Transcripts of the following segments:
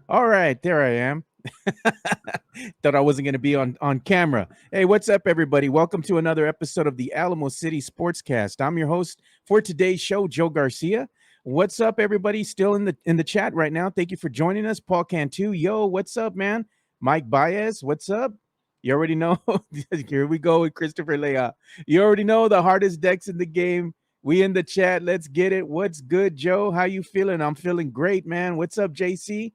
All right, there I am. Thought I wasn't going to be on camera. Hey, what's up, everybody? Welcome to another episode of the Alamo City Sportscast. I'm your host for today's show, Joe Garcia. What's up, everybody? Still in the chat right now. Thank you for joining us, Paul Cantu. Yo, what's up, man? Mike Baez, what's up? You already know. Here we go with Christopher Lea. You already know the hardest decks in the game. We in the chat. Let's get it. What's good, Joe? How you feeling? I'm feeling great, man. What's up, JC?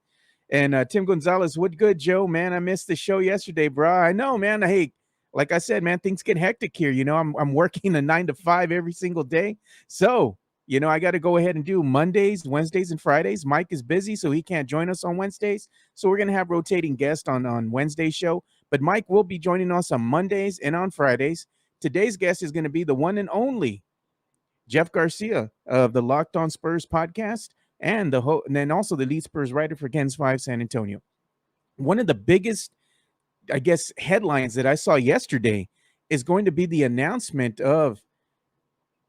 And Tim Gonzalez, what good, Joe? Man, I missed the show yesterday, bro. I know, man. Hey, like I said, man, things get hectic here. I'm working a 9 to 5 every single day. So, I got to go ahead and do Mondays, Wednesdays, and Fridays. Mike is busy, so he can't join us on Wednesdays. So we're gonna have rotating guests on Wednesday's show. But Mike will be joining us on Mondays and on Fridays. Today's guest is going to be the one and only Jeff Garcia of the Locked On Spurs podcast and and then also the lead Spurs writer for Gens 5 San Antonio. One of the biggest, I guess, headlines that I saw yesterday is going to be the announcement of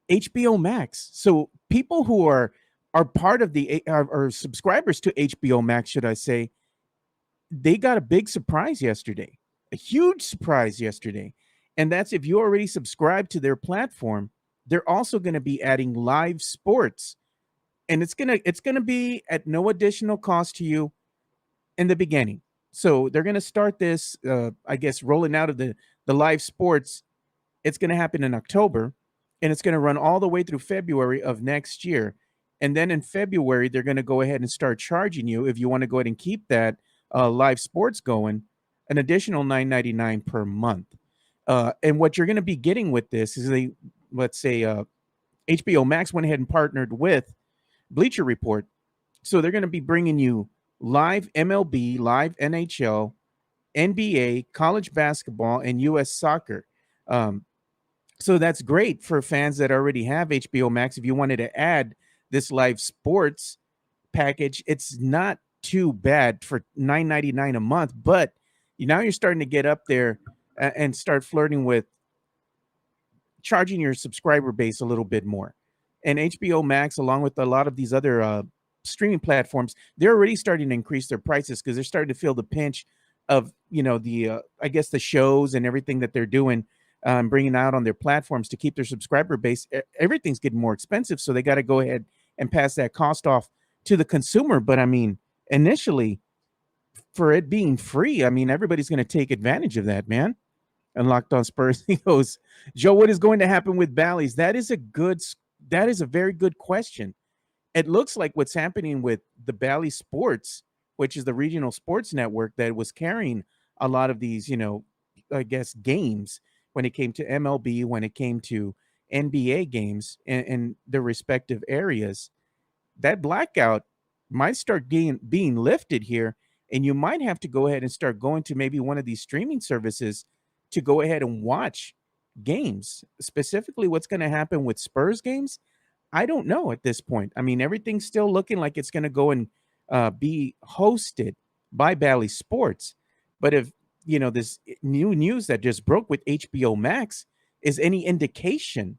HBO Max. So people who are part of the are subscribers to HBO Max, should I say, they got a big surprise yesterday, a huge surprise yesterday. And that's if you already subscribe to their platform, they're also going to be adding live sports. And it's gonna be at no additional cost to you in the beginning. So they're gonna start this, I guess, rolling out of the live sports. It's gonna happen in October, and it's gonna run all the way through February of next year. And then in February, they're gonna go ahead and start charging you if you want to go ahead and keep that live sports going, an additional $9.99 per month. And what you're gonna be getting with this is let's say, HBO Max went ahead and partnered with Bleacher Report. So they're going to be bringing you live MLB, live NHL, NBA, college basketball, and U.S. soccer. Um, so that's great for fans that already have HBO Max. If you wanted to add this live sports package, it's not too bad for $9.99 a month. But now you're starting to get up there and start flirting with charging your subscriber base a little bit more. And HBO Max, along with a lot of these other streaming platforms, they're already starting to increase their prices because they're starting to feel the pinch of the I guess the shows and everything that they're doing, bringing out on their platforms to keep their subscriber base. Everything's getting more expensive, so they got to go ahead and pass that cost off to the consumer. But I mean, initially, for it being free, I mean, everybody's going to take advantage of that, man. And Locked On Spurs, he goes, Joe, what is going to happen with Bally's? That is a very good question. It looks like what's happening with the Bally Sports, which is the regional sports network that was carrying a lot of these, I guess, games when it came to MLB, when it came to NBA games in their respective areas. That blackout might start being lifted here, and you might have to go ahead and start going to maybe one of these streaming services to go ahead and watch games. Specifically, what's going to happen with Spurs games, I don't know at this point. I mean, everything's still looking like it's going to go and be hosted by Bally Sports. But if this new news that just broke with HBO Max is any indication,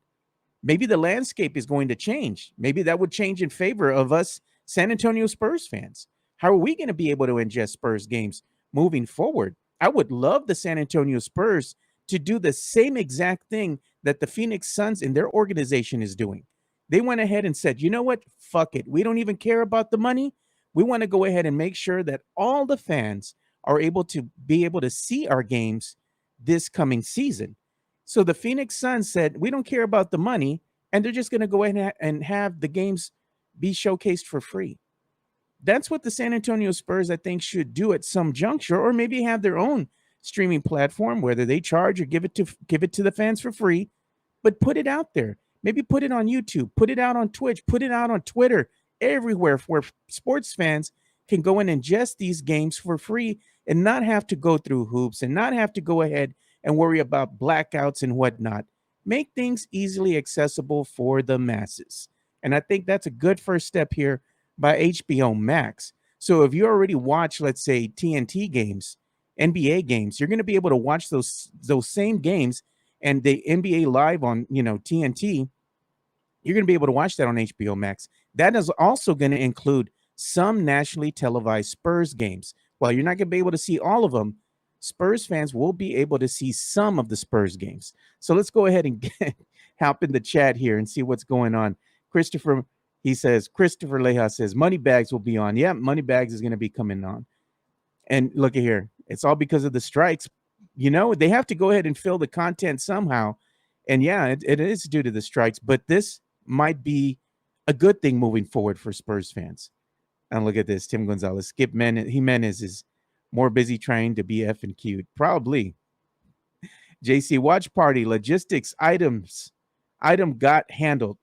maybe the landscape is going to change. Maybe that would change in favor of us San Antonio Spurs fans. How are we going to be able to ingest Spurs games moving forward? I would love the San Antonio Spurs to do the same exact thing that the Phoenix Suns in their organization is doing. They went ahead and said, you know what? Fuck it. We don't even care about the money. We want to go ahead and make sure that all the fans are able to see our games this coming season. So the Phoenix Suns said, we don't care about the money, and they're just going to go ahead and have the games be showcased for free. That's what the San Antonio Spurs, I think, should do at some juncture, or maybe have their own streaming platform, whether they charge or give it to the fans for free, but put it out there. Maybe put it on YouTube, put it out on Twitch, put it out on Twitter, everywhere where sports fans can go and ingest these games for free and not have to go through hoops and not have to go ahead and worry about blackouts and whatnot. Make things easily accessible for the masses. And I think that's a good first step here by HBO Max. So if you already watch, let's say, TNT games, NBA games, you're going to be able to watch those same games and the NBA live on, TNT. You're going to be able to watch that on HBO Max. That is also going to include some nationally televised Spurs games. While you're not going to be able to see all of them, Spurs fans will be able to see some of the Spurs games. So let's go ahead and hop in the chat here and see what's going on. Christopher, he says, Christopher Leja says, Moneybags will be on. Yeah, Moneybags is going to be coming on. And look at here. It's all because of the strikes. You know, they have to go ahead and fill the content somehow. And yeah, it is due to the strikes, but this might be a good thing moving forward for Spurs fans. And look at this. Tim Gonzalez, Skip Jimenez is more busy trying to be F and cute. Probably. JC, watch party, logistics, item got handled.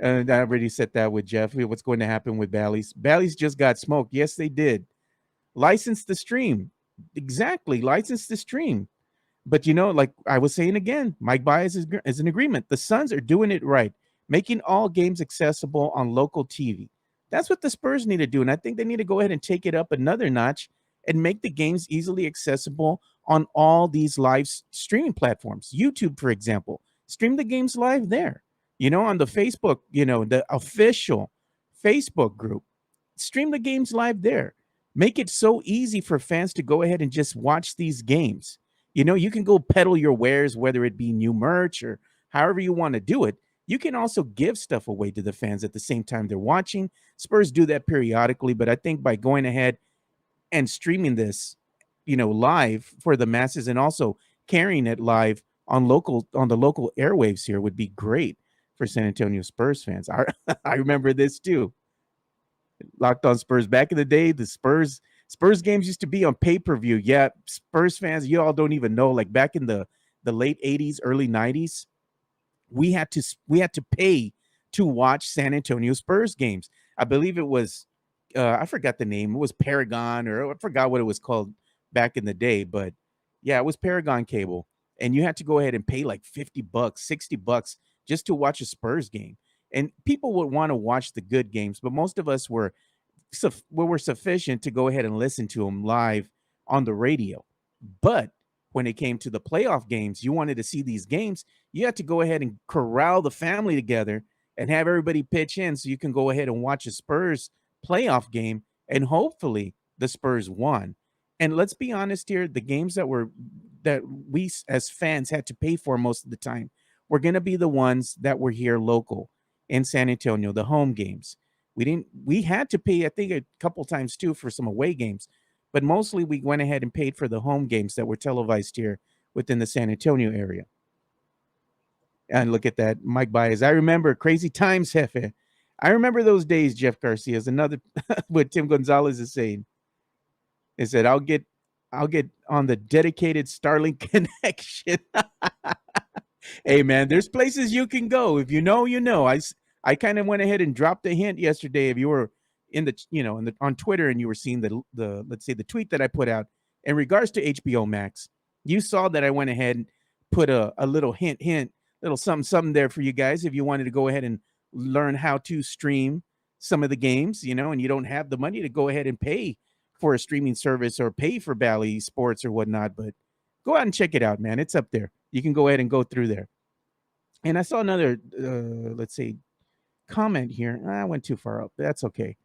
And I already said that with Jeff. What's going to happen with Bally's? Bally's just got smoked. Yes, they did. License the stream. Exactly. License the stream. But, you know, like I was saying again, Mike Baez is an agreement. The Suns are doing it right, making all games accessible on local TV. That's what the Spurs need to do. And I think they need to go ahead and take it up another notch and make the games easily accessible on all these live streaming platforms. YouTube, for example, stream the games live there. You know, on the Facebook, you know, the official Facebook group, stream the games live there. Make it so easy for fans to go ahead and just watch these games. You know, you can go peddle your wares, whether it be new merch or however you want to do it. You can also give stuff away to the fans at the same time they're watching. Spurs do that periodically, but I think by going ahead and streaming this, you know, live for the masses and also carrying it live on the local airwaves here would be great for San Antonio Spurs fans. I remember this too. Locked On Spurs back in the day, the Spurs games used to be on pay-per-view. Yeah, Spurs fans, you all don't even know, like back in the late 80s, early 90s, we had to pay to watch San Antonio Spurs games. I believe it was I forgot the name. It was Paragon, or I forgot what it was called back in the day, but yeah, it was Paragon Cable. And you had to go ahead and pay like $50, $60 just to watch a Spurs game. And people would want to watch the good games, but most of us were sufficient to go ahead and listen to them live on the radio. But when it came to the playoff games, you wanted to see these games, you had to go ahead and corral the family together and have everybody pitch in so you can go ahead and watch a Spurs playoff game, and hopefully the Spurs won. And let's be honest here, the games that we as fans had to pay for most of the time were going to be the ones that were here local in San Antonio, the home games. We had to pay, I think, a couple times too for some away games, but mostly we went ahead and paid for the home games that were televised here within the San Antonio area. And look at that, Mike Baez. I remember crazy times, Jefe. I remember those days, Jeff Garcia. Is another what Tim Gonzalez is saying. He said, I'll get on the dedicated Starlink connection. Hey, man, there's places you can go. If you know, you know. I kind of went ahead and dropped a hint yesterday. If you were on Twitter and you were seeing the let's say the tweet that I put out in regards to HBO Max, you saw that I went ahead and put a little hint, little something there for you guys if you wanted to go ahead and learn how to stream some of the games, you know, and you don't have the money to go ahead and pay for a streaming service or pay for Bally Sports or whatnot, but go out and check it out, man. It's up there. You can go ahead and go through there. And I saw another, let's say, comment here. I went too far up. That's okay.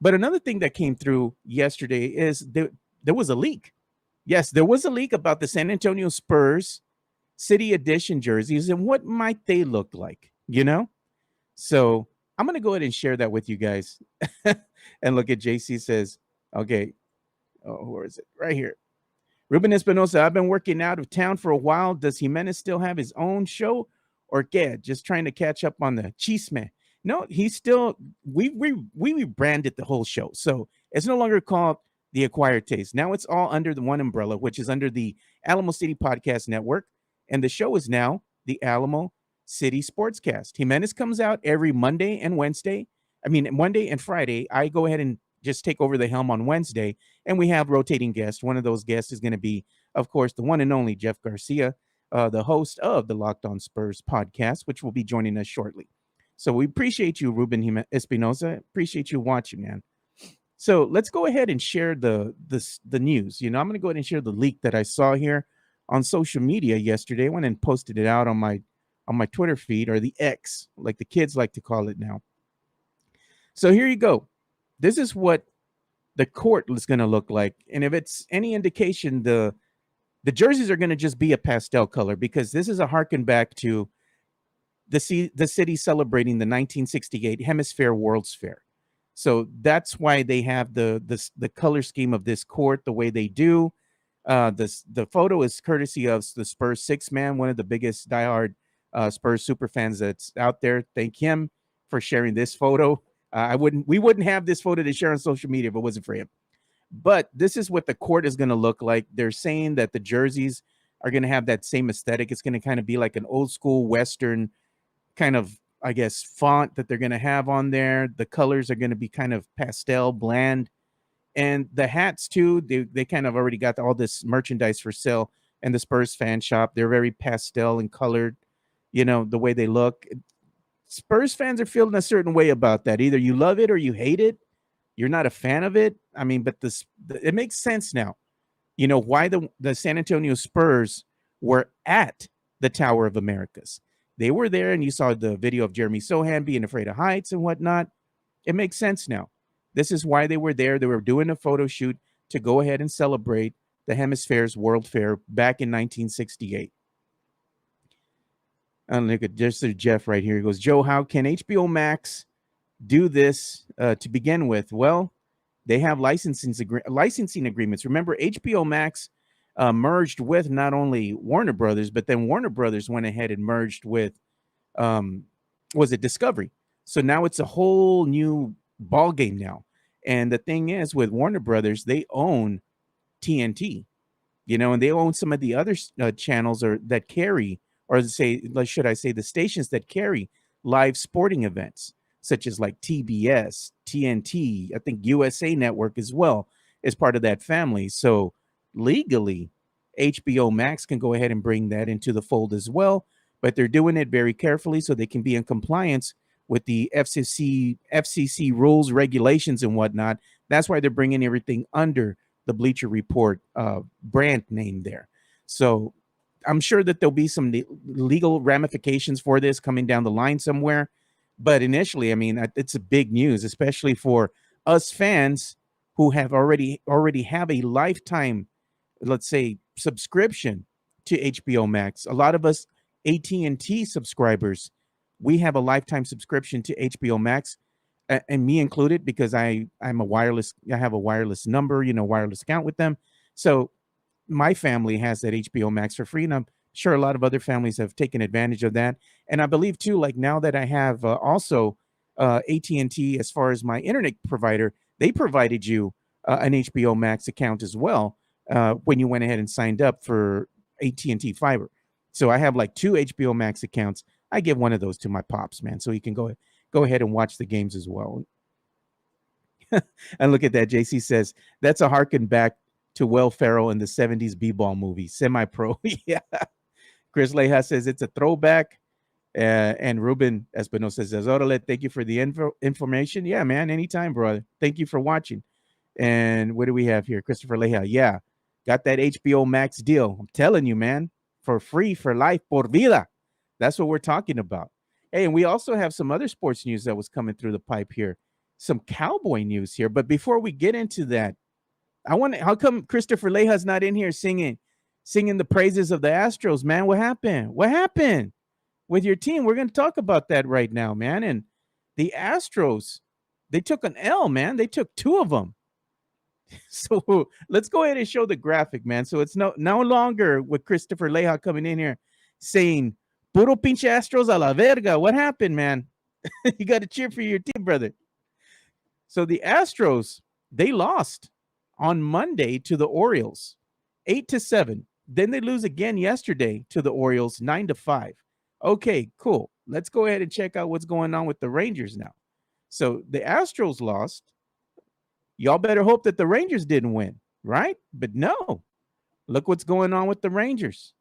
But another thing that came through yesterday is there was a leak. Yes, there was a leak about the San Antonio Spurs City Edition jerseys and what might they look like, you know? So I'm going to go ahead and share that with you guys. And look at JC says, okay, where is it? Right here. Ruben Espinosa, I've been working out of town for a while. Does Jimenez still have his own show or get just trying to catch up on the chisme? No, he's still, we rebranded the whole show. So it's no longer called The Acquired Taste. Now it's all under the one umbrella, which is under the Alamo City Podcast Network. And the show is now the Alamo City Sportscast. Jimenez comes out every Monday and Friday. I go ahead and just take over the helm on Wednesday, and we have rotating guests. One of those guests is going to be, of course, the one and only Jeff Garcia, the host of the Locked On Spurs podcast, which will be joining us shortly. So we appreciate you, Ruben Espinosa. Appreciate you watching, man. So let's go ahead and share the news. You know, I'm going to go ahead and share the leak that I saw here on social media yesterday. I went and posted it out on my Twitter feed, or the X, like the kids like to call it now. So here you go. This is what the court is going to look like, and if it's any indication, the jerseys are going to just be a pastel color because this is a harken back to the city celebrating the 1968 Hemisphere World's Fair. So that's why they have the color scheme of this court the way they do. The photo is courtesy of the Spurs six man, one of the biggest diehard Spurs super fans that's out there. Thank him for sharing this photo. We wouldn't have this photo to share on social media if it wasn't for him. But this is what the court is going to look like. They're saying that the jerseys are going to have that same aesthetic. It's going to kind of be like an old school Western kind of, I guess, font that they're going to have on there. The colors are going to be kind of pastel, bland. And the hats, too, they kind of already got all this merchandise for sale in the Spurs fan shop. They're very pastel and colored, the way they look. Spurs fans are feeling a certain way about that. Either you love it or you hate it. You're not a fan of it. I mean, but it makes sense now. Why the San Antonio Spurs were at the Tower of Americas. They were there, and you saw the video of Jeremy Sohan being afraid of heights and whatnot. It makes sense now. This is why they were there. They were doing a photo shoot to go ahead and celebrate the Hemisphere's World Fair back in 1968. And look at just Jeff right here. He goes, Joe, how can HBO Max do this to begin with? Well, they have licensing agreements. Remember, HBO Max merged with not only Warner Brothers, but then Warner Brothers went ahead and merged with, was it Discovery? So now it's a whole new ball game now. And the thing is, with Warner Brothers, they own TNT, and they own some of the other channels that carry, or should I say, the stations that carry live sporting events, such as like TBS, TNT, I think USA Network as well is part of that family. So legally, HBO Max can go ahead and bring that into the fold as well, but they're doing it very carefully so they can be in compliance with the FCC rules, regulations, and whatnot. That's why they're bringing everything under the Bleacher Report brand name there. So I'm sure that there'll be some legal ramifications for this coming down the line somewhere. But initially, I mean, it's a big news, especially for us fans who have already have a lifetime, let's say, subscription to HBO Max. A lot of us AT&T subscribers, we have a lifetime subscription to HBO Max, and me included, because I have a wireless number, wireless account with them. So my family has that HBO Max for free, and I'm sure a lot of other families have taken advantage of that. And I believe too, like now that I have also AT&T as far as my internet provider, they provided you an HBO Max account as well when you went ahead and signed up for AT&T Fiber. So I have like 2 HBO Max accounts. I give one of those to my pops, man, so he can go ahead and watch the games as well. And look at that. JC says, that's a harken back to Will Ferrell in the 70s B-ball movie, Semi-Pro. Yeah. Chris Leja says it's a throwback. And Ruben Espinosa says, Orale, thank you for the information. Yeah, man, anytime, brother. Thank you for watching. And what do we have here? Christopher Leja. Yeah, got that HBO Max deal. I'm telling you, man, for free, for life, por vida. That's what we're talking about. Hey, and we also have some other sports news that was coming through the pipe here. Some Cowboy news here. But before we get into that, how come Christopher Leja's not in here singing the praises of the Astros, man? What happened? What happened with your team? We're going to talk about that right now, man. And the Astros, they took an L, man. They took 2 of them. So let's go ahead and show the graphic, man. So it's no longer with Christopher Leja coming in here saying, puro pinche Astros a la verga. What happened, man? You got to cheer for your team, brother. So the Astros, they lost on Monday to the Orioles, 8-7. Then they lose again yesterday to the Orioles, 9-5. Okay, cool. Let's go ahead and check out what's going on with the Rangers now. So the Astros lost. Y'all better hope that the Rangers didn't win, right? But no. Look what's going on with the Rangers.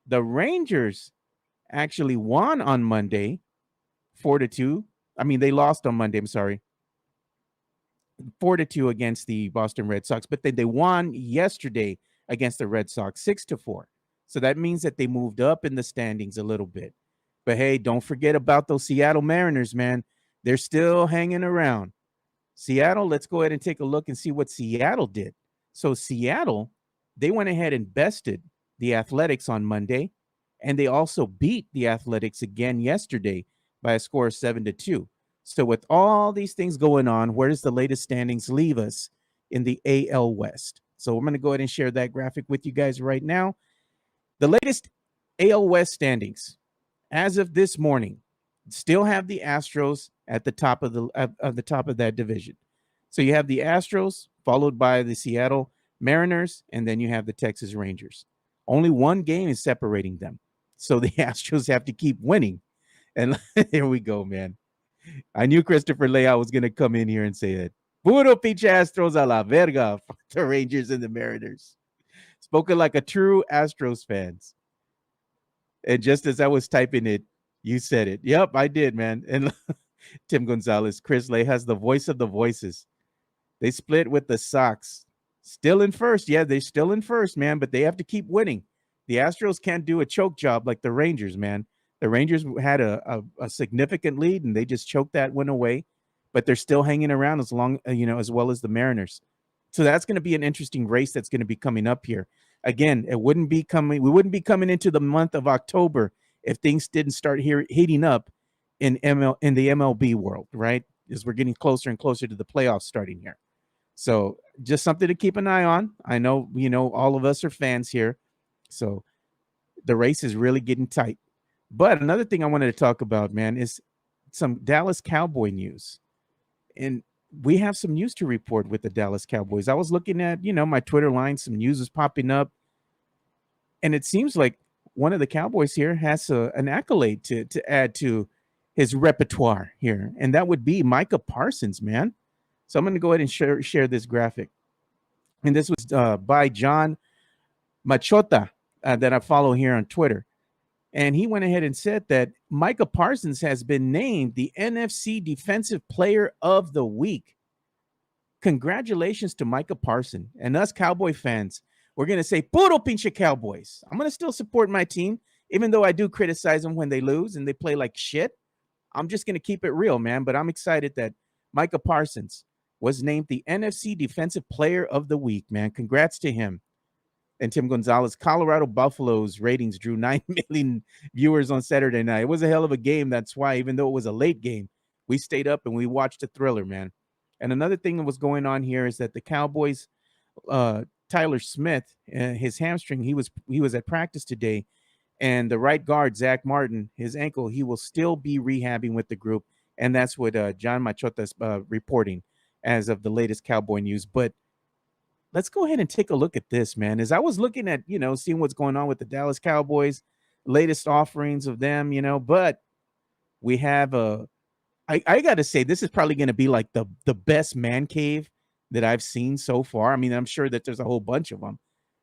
The Rangers actually won on Monday, 4-2. I mean, they lost on Monday, I'm sorry. 4-2 against the Boston Red Sox, but then they won yesterday against the Red Sox, 6-4. So that means that they moved up in the standings a little bit. But hey, don't forget about those Seattle Mariners, man. They're still hanging around. Seattle, let's go ahead and take a look and see what Seattle did. So Seattle, they went ahead and bested the Athletics on Monday, and they also beat the Athletics again yesterday by a score of 7-2. So with all these things going on, where does the latest standings leave us in the AL West? So we're going to go ahead and share that graphic with you guys right now. The latest AL West standings as of this morning still have the Astros at the top of the top of that division. So you have the Astros followed by the Seattle Mariners, and then you have the Texas Rangers. Only one game is separating them. So the Astros have to keep winning. And here we go, man. I knew Christopher Leao was going to come in here and say it. Puro pinche Astros a la verga for the Rangers and the Mariners. Spoken like a true Astros fans. And just as I was typing it, you said it. Yep, I did, man. And Tim Gonzalez, Chris Lay has the voice of the voices. They split with the Sox. Still in first. Yeah, they're still in first, man, but they have to keep winning. The Astros can't do a choke job like the Rangers, man. The Rangers had a significant lead, and they just choked that one away. But they're still hanging around as long, as well as the Mariners. So that's going to be an interesting race that's going to be coming up here. Again, we wouldn't be coming into the month of October if things didn't start heating up in the MLB world, right? As we're getting closer and closer to the playoffs starting here. So just something to keep an eye on. I know, all of us are fans here. So the race is really getting tight. But another thing I wanted to talk about, man, is some Dallas Cowboy news. And we have some news to report with the Dallas Cowboys. I was looking at, my Twitter line, some news is popping up. And it seems like one of the Cowboys here has an accolade to add to his repertoire here. And that would be Micah Parsons, man. So I'm going to go ahead and share this graphic. And this was by John Machota that I follow here on Twitter. And he went ahead and said that Micah Parsons has been named the NFC Defensive Player of the Week. Congratulations to Micah Parsons. And us Cowboy fans, we're going to say, puro pinche Cowboys. I'm going to still support my team, even though I do criticize them when they lose and they play like shit. I'm just going to keep it real, man. But I'm excited that Micah Parsons was named the NFC Defensive Player of the Week, man. Congrats to him. And Tim Gonzalez, Colorado Buffaloes ratings drew 9 million viewers on Saturday night. It was a hell of a game. That's why, even though it was a late game, we stayed up and we watched a thriller, man. And another thing that was going on here is that the Cowboys, Tyler Smith, his hamstring, he was at practice today. And the right guard, Zach Martin, his ankle, he will still be rehabbing with the group. And that's what John Machota's reporting as of the latest Cowboy news. But let's go ahead and take a look at this, man. As I was looking at, seeing what's going on with the Dallas Cowboys, latest offerings of them, but we have I got to say, this is probably going to be like the best man cave that I've seen so far. I mean, I'm sure that there's a whole bunch of them,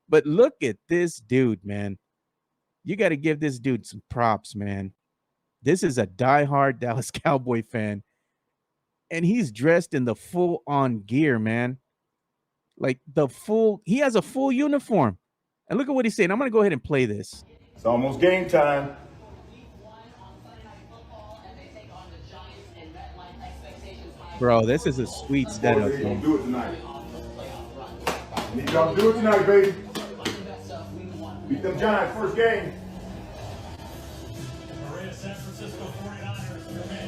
but look at this dude, man. You got to give this dude some props, man. This is a diehard Dallas Cowboy fan, and he's dressed in the full-on gear, man. Like he has a full uniform. And look at what he's saying. I'm going to go ahead and play this. It's almost game time. Bro, this is a sweet setup, man. Do it tonight. Need y'all to do it tonight, baby. Beat them Giants first game.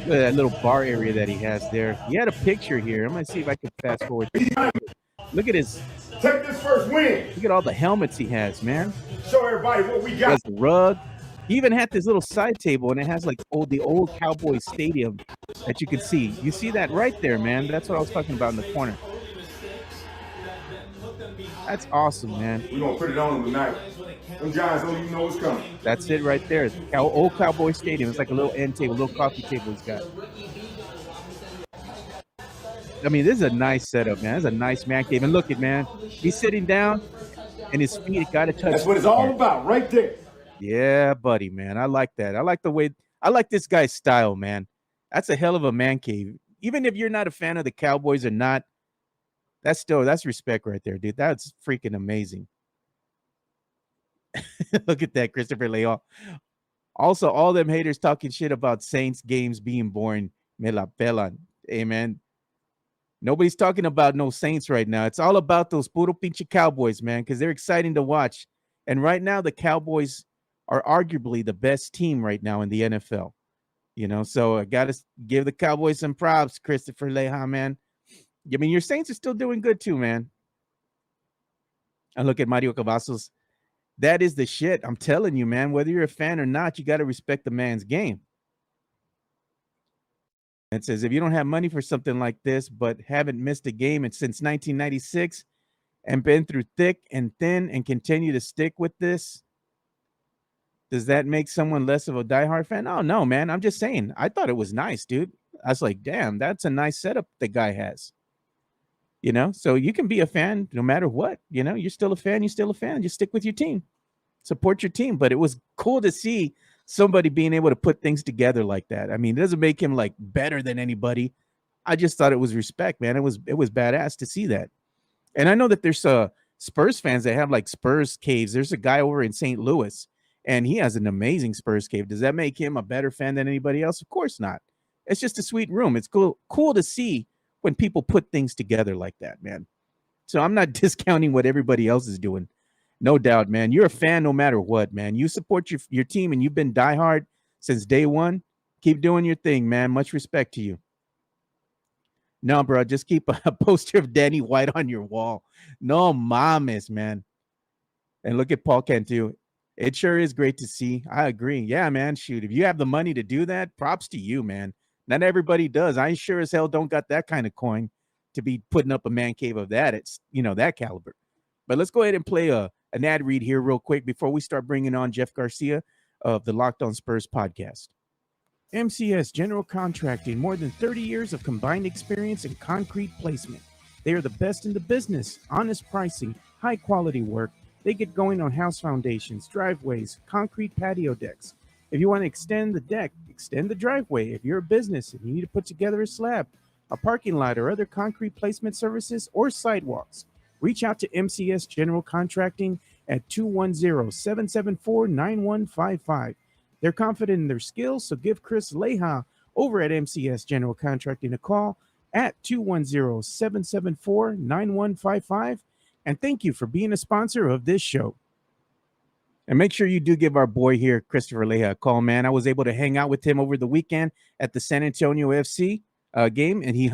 Look at that little bar area that he has there. He had a picture here. I'm going to see if I can fast forward. Look at his. Take this first win. Look at all the helmets he has, man. Show everybody what we got. He has the rug. He even had this little side table, and it has like the old Cowboy Stadium that you can see. You see that right there, man. That's what I was talking about in the corner. That's awesome, man. We're going to put it on them tonight. Them Giants don't even know what's coming. That's it right there. Old Cowboy Stadium. It's like a little end table, a little coffee table he's got. I mean, this is a nice setup, man. This is a nice man cave. And look at, man, he's sitting down, and his feet got to touch. That's what it's all about, right there. Yeah, buddy, man. I like that. I like this guy's style, man. That's a hell of a man cave. Even if you're not a fan of the Cowboys or not, that's respect right there, dude. That's freaking amazing. Look at that, Christopher Leal. Also, all them haters talking shit about Saints games being boring. Me la pelan. Hey, man. Nobody's talking about no Saints right now. It's all about those puro pinche Cowboys, man, because they're exciting to watch. And right now, the Cowboys are arguably the best team right now in the NFL. So I got to give the Cowboys some props, Christopher Leha, man. I mean, your Saints are still doing good too, man. And look at Mario Cavazos. That is the shit. I'm telling you, man. Whether you're a fan or not, you got to respect the man's game. It says if you don't have money for something like this, but haven't missed a game since 1996 and been through thick and thin and continue to stick with this, does that make someone less of a diehard fan? Oh no, man. I'm just saying. I thought it was nice, dude. I was like, damn, that's a nice setup the guy has. So you can be a fan no matter what. You're still a fan. You're still a fan. Just stick with your team. Support your team. But it was cool to see somebody being able to put things together like that. I mean, it doesn't make him like better than anybody. I just thought it was respect, man. It was badass to see that. And I know that there's Spurs fans that have like Spurs caves. There's a guy over in St. Louis, and he has an amazing Spurs cave. Does that make him a better fan than anybody else? Of course not. It's just a sweet room. It's cool to see when people put things together like that, man. So I'm not discounting what everybody else is doing. No doubt, man. You're a fan no matter what, man. You support your team, and you've been diehard since day one. Keep doing your thing, man. Much respect to you. No, bro, just keep a poster of Danny White on your wall. No mames, man. And look at Paul Cantu. It sure is great to see. I agree. Yeah, man. Shoot, if you have the money to do that, props to you, man. Not everybody does. I sure as hell don't got that kind of coin to be putting up a man cave of that. It's that caliber. But let's go ahead and play an ad read here real quick before we start bringing on Jeff Garcia of the Locked On Spurs podcast. MCS General Contracting, more than 30 years of combined experience in concrete placement. They are the best in the business, honest pricing, high quality work. They get going on house foundations, driveways, concrete patio decks. If you want to extend the deck, extend the driveway. If you're a business and you need to put together a slab, a parking lot, or other concrete placement services or sidewalks, reach out to MCS General Contracting at 210-774-9155. They're confident in their skills, so give Chris Leha over at MCS General Contracting a call at 210-774-9155. And thank you for being a sponsor of this show. And make sure you do give our boy here, Christopher Leha, a call, man. I was able to hang out with him over the weekend at the San Antonio FC game, and he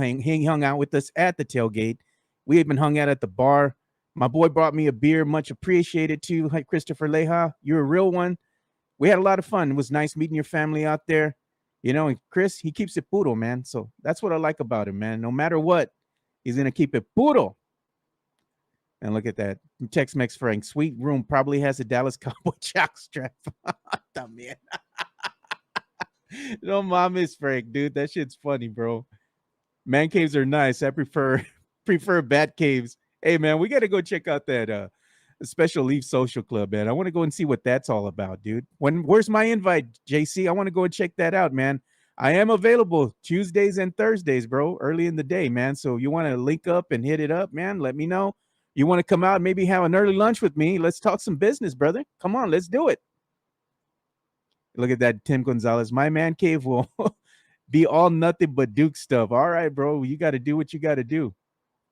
hung out with us at the tailgate. We even hung out at the bar. My boy brought me a beer, much appreciated too. Hi, Christopher Leha. You're a real one. We had a lot of fun. It was nice meeting your family out there. And Chris, he keeps it puro, man. So that's what I like about him, man. No matter what, he's going to keep it puro. And look at that. Tex-Mex Frank. Sweet room probably has a Dallas Cowboy jock strap. Man. No mames, Frank, dude. That shit's funny, bro. Man caves are nice. I prefer bat caves. Hey, man, we got to go check out that Special Leaf Social Club, man. I want to go and see what that's all about, dude. Where's my invite, JC? I want to go and check that out, man. I am available Tuesdays and Thursdays, bro, early in the day, man. So you want to link up and hit it up, man, let me know. You want to come out and maybe have an early lunch with me? Let's talk some business, brother. Come on, let's do it. Look at that, Tim Gonzalez. My man cave will be all nothing but Duke stuff. All right, bro, you got to do what you got to do.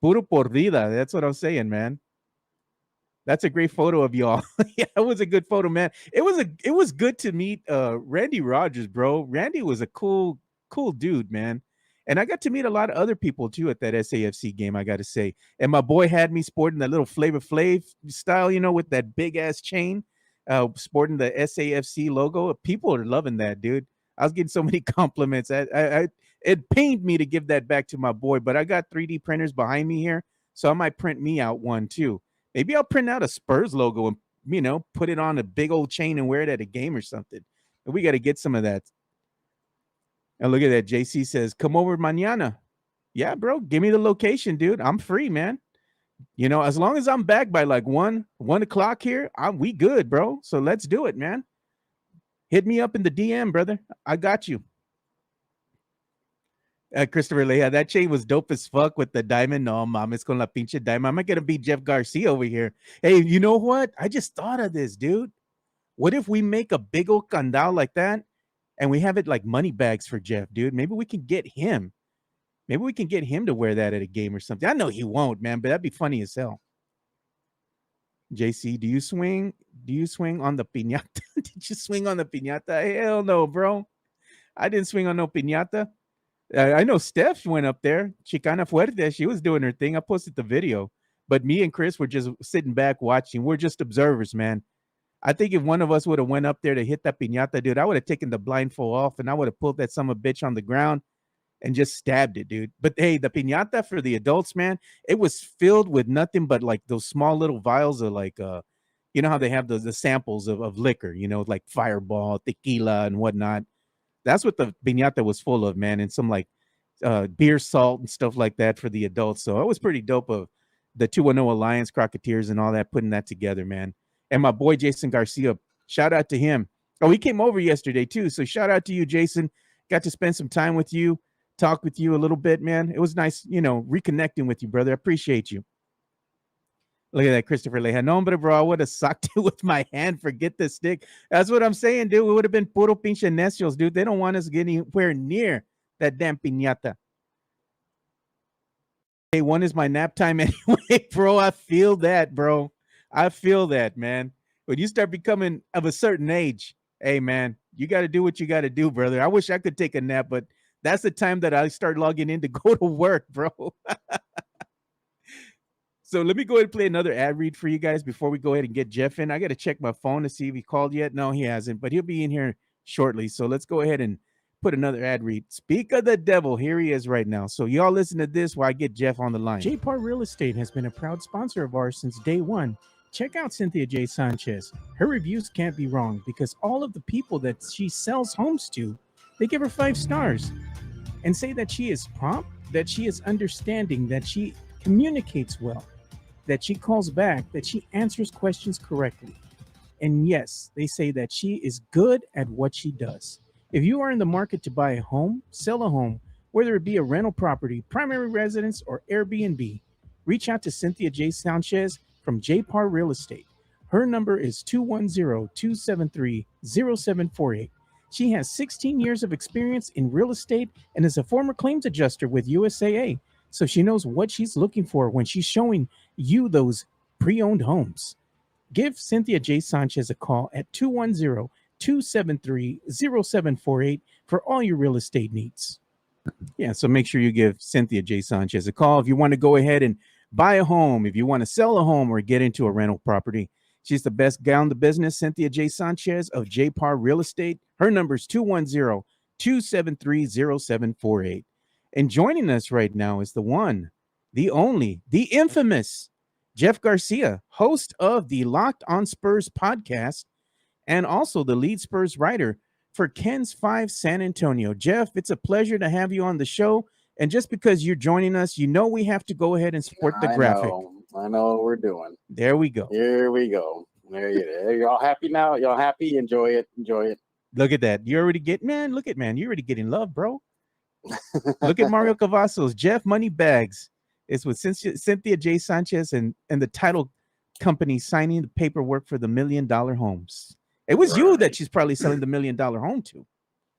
Puro por vida. That's what I'm saying, man. That's a great photo of y'all. Yeah, it was a good photo, man. It was good to meet Randy Rogers, bro. Randy was a cool dude, man. And I got to meet a lot of other people too at that SAFC game, I got to say. And my boy had me sporting that little Flavor Flav style, with that big ass chain, sporting the SAFC logo. People are loving that, dude. I was getting so many compliments. It pained me to give that back to my boy, but I got 3D printers behind me here, so I might print me out one too. Maybe I'll print out a Spurs logo and, put it on a big old chain and wear it at a game or something. But we got to get some of that. And look at that. JC says, come over mañana. Yeah, bro. Give me the location, dude. I'm free, man. As long as I'm back by like 1 o'clock here, we good, bro. So let's do it, man. Hit me up in the DM, brother. I got you. Christopher Leah, that chain was dope as fuck with the diamond. No, mames con la pinche diamond. I'm not going to beat Jeff Garcia over here. Hey, you know what? I just thought of this, dude. What if we make a big old candao like that and we have it like money bags for Jeff, dude. Maybe we can get him. Maybe we can get him to wear that at a game or something. I know he won't, man, but that'd be funny as hell. JC, do you swing? Do you swing on the piñata? Did you swing on the piñata? Hell no, bro. I didn't swing on no piñata. I know Steph went up there. Chicana Fuerte. She was doing her thing. I posted the video. But me and Chris were just sitting back watching. We're just observers, man. I think if one of us would have went up there to hit that piñata, dude, I would have taken the blindfold off and I would have pulled that son of a bitch on the ground and just stabbed it, dude. But hey, the piñata for the adults, man, it was filled with nothing but like those small little vials of like you know how they have the samples of liquor, you know, like Fireball, tequila, and whatnot. That's what the piñata was full of, man, and some like beer salt and stuff like that for the adults. So it was pretty dope of the 210 Alliance, Crocketeers, and all that, putting that together, man. And my boy Jason Garcia, shout out to him. Oh, he came over yesterday too. So shout out to you, Jason. Got to spend some time with you, talk with you a little bit, man. It was nice, you know, reconnecting with you, brother. I appreciate you. Look at that, Christopher Leja. No, hombre, bro, I would have socked it with my hand. Forget the stick. That's what I'm saying, dude. We would have been puro pinche necios, dude. They don't want us getting anywhere near that damn piñata. Hey, one is my nap time anyway, bro. I feel that, bro. I feel that, man. When you start becoming of a certain age, hey, man, you got to do what you got to do, brother. I wish I could take a nap, but that's the time that I start logging in to go to work, bro. So let me go ahead and play another ad read for you guys before we go ahead and get Jeff in. I got to check my phone to see if he called yet. No, he hasn't, but he'll be in here shortly. So let's go ahead and put another ad read. Speak of the devil, here he is right now. So y'all listen to this while I get Jeff on the line. JPAR Real Estate has been a proud sponsor of ours since day one. Check out Cynthia J. Sanchez. Her reviews can't be wrong because all of the people that she sells homes to, they give her 5 stars and say that she is prompt, that she is understanding, that she communicates well, that she calls back, that she answers questions correctly. And yes, they say that she is good at what she does. If you are in the market to buy a home, sell a home, whether it be a rental property, primary residence, or Airbnb, reach out to Cynthia J. Sanchez from JPAR Real Estate. Her number is 210-273-0748. She has 16 years of experience in real estate and is a former claims adjuster with USAA. So she knows what she's looking for when she's showing you those pre-owned homes. Give Cynthia J. Sanchez a call at 210-273-0748 for all your real estate needs. Yeah, so make sure you give Cynthia J. Sanchez a call if you want to go ahead and buy a home, if you want to sell a home or get into a rental property. She's the best gal in the business, Cynthia J. Sanchez of JPAR Real Estate. Her number is 210-273-0748. And joining us right now is the one, the only, the infamous Jeff Garcia, host of the Locked on Spurs podcast and also the lead Spurs writer for Ken's 5 San Antonio. Jeff, it's a pleasure to have you on the show. And just because you're joining us, you know we have to go ahead and support the graphic. I know what we're doing. There we go. Here we go. There you go. Y'all happy now? Y'all happy? Enjoy it. Enjoy it. Look at that. You already get, man, look at, man, you're already getting love, bro. Look at Mario Cavazos. Jeff Moneybags is with Cynthia J. Sanchez and the title company signing the paperwork for the $1 million homes. It was you that she's probably selling the $1 million home to.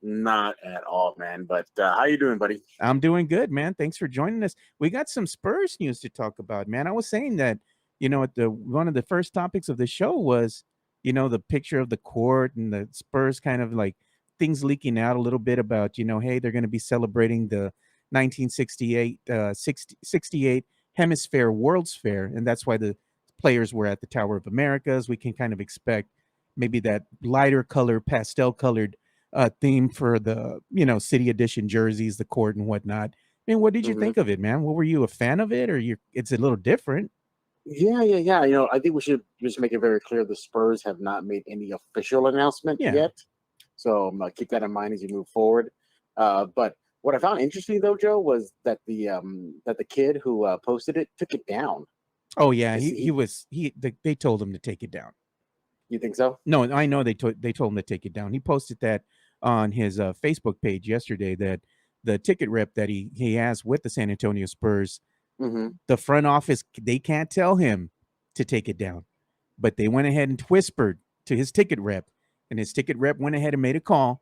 Not at all, man. But how you doing, buddy? I'm doing good, man. Thanks for joining us. We got some Spurs news to talk about, man. I was saying that, you know, at one of the first topics of the show was, you know, the picture of the court and the Spurs kind of like things leaking out a little bit about, you know, hey, they're going to be celebrating the 1968 Hemisphere World's Fair. And that's why the players were at the Tower of Americas. We can kind of expect maybe that lighter color, pastel colored theme for the, you know, city edition jerseys, the court and whatnot. I mean, what did you think of it, man? Were you a fan of it, or it's a little different? Yeah. You know, I think we should just make it very clear the Spurs have not made any official announcement yet. So keep that in mind as you move forward. But what I found interesting though, Joe, was that the kid who posted it took it down. Oh yeah, they told him to take it down. You think so? No, I know they told him to take it down. He posted that on his Facebook page yesterday, that the ticket rep that he has with the San Antonio Spurs, the front office, they can't tell him to take it down, but they went ahead and whispered to his ticket rep, and his ticket rep went ahead and made a call,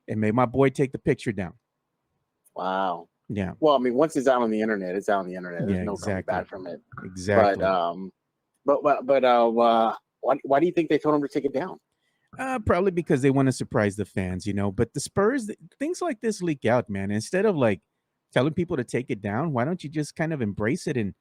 and made my boy take the picture down. Wow. Yeah. Well, I mean, once it's out on the internet, it's out on the internet. There's Yeah, no coming exactly. back from it. Exactly. Why do you think they told him to take it down? Probably because they want to surprise the fans, But the Spurs, things like this leak out, man. Instead of like telling people to take it down, why don't you just kind of embrace it and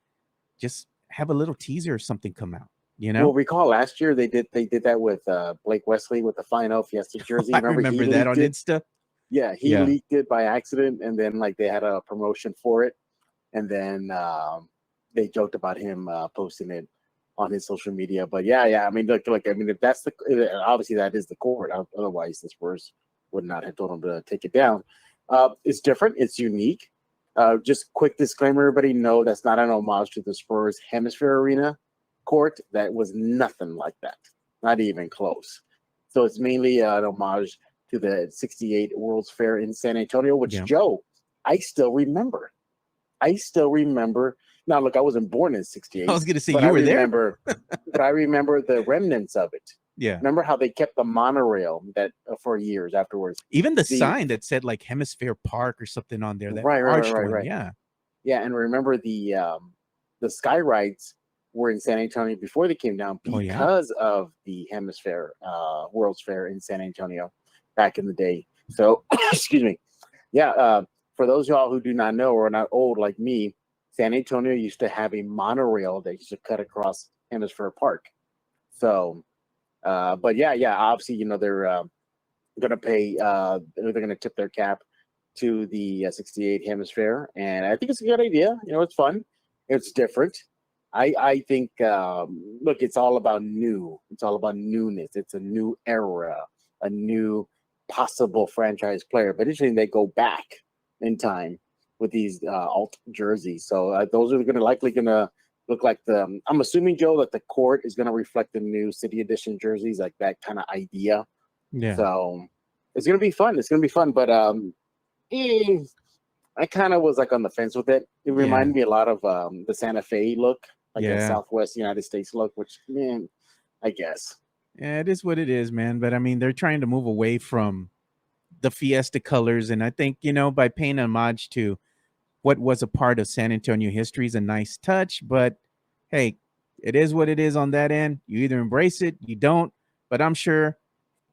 just have a little teaser or something come out? Well, recall last year they did that with Blake Wesley with the Final Fiesta jersey. I remember that on Insta. Yeah, he leaked it by accident, and then like they had a promotion for it, and then they joked about him posting it on his social media. But yeah. I mean, look, I mean, if that's obviously that is the court. Otherwise, the Spurs would not have told him to take it down. It's different. It's unique. Just quick disclaimer, everybody know that's not an homage to the Spurs Hemisphere Arena court. That was nothing like that. Not even close. So it's mainly an homage to the 68 World's Fair in San Antonio, which, Joe, I still remember. Now, look, I wasn't born in 68. I was going to say you were there. But I remember the remnants of it. Yeah. Remember how they kept the monorail that for years afterwards. Even the sign that said like Hemisphere Park or something on there. That right. Yeah. Yeah, and remember the sky rides were in San Antonio before they came down because of the Hemisphere World's Fair in San Antonio back in the day. So, excuse me. Yeah, for those of y'all who do not know or are not old like me, San Antonio used to have a monorail that used to cut across Hemisphere Park. So, but yeah, obviously, they're going to pay, they're going to tip their cap to the 68 Hemisphere. And I think it's a good idea. It's fun. It's different. I think, look, it's all about new. It's all about newness. It's a new era, a new possible franchise player. But interesting, they go back in time with these alt jerseys. So those are likely going to look like I'm assuming, Joe, that the court is going to reflect the new City Edition jerseys, like that kind of idea. Yeah. So it's going to be fun. But I kind of was like on the fence with it. It reminded me a lot of the Santa Fe look, like the Southwest United States look, which, man, I guess. Yeah, it is what it is, man. But I mean, they're trying to move away from the Fiesta colors. And I think, by paying homage to what was a part of San Antonio history is a nice touch. But hey, it is what it is on that end. You either embrace it, you don't. But I'm sure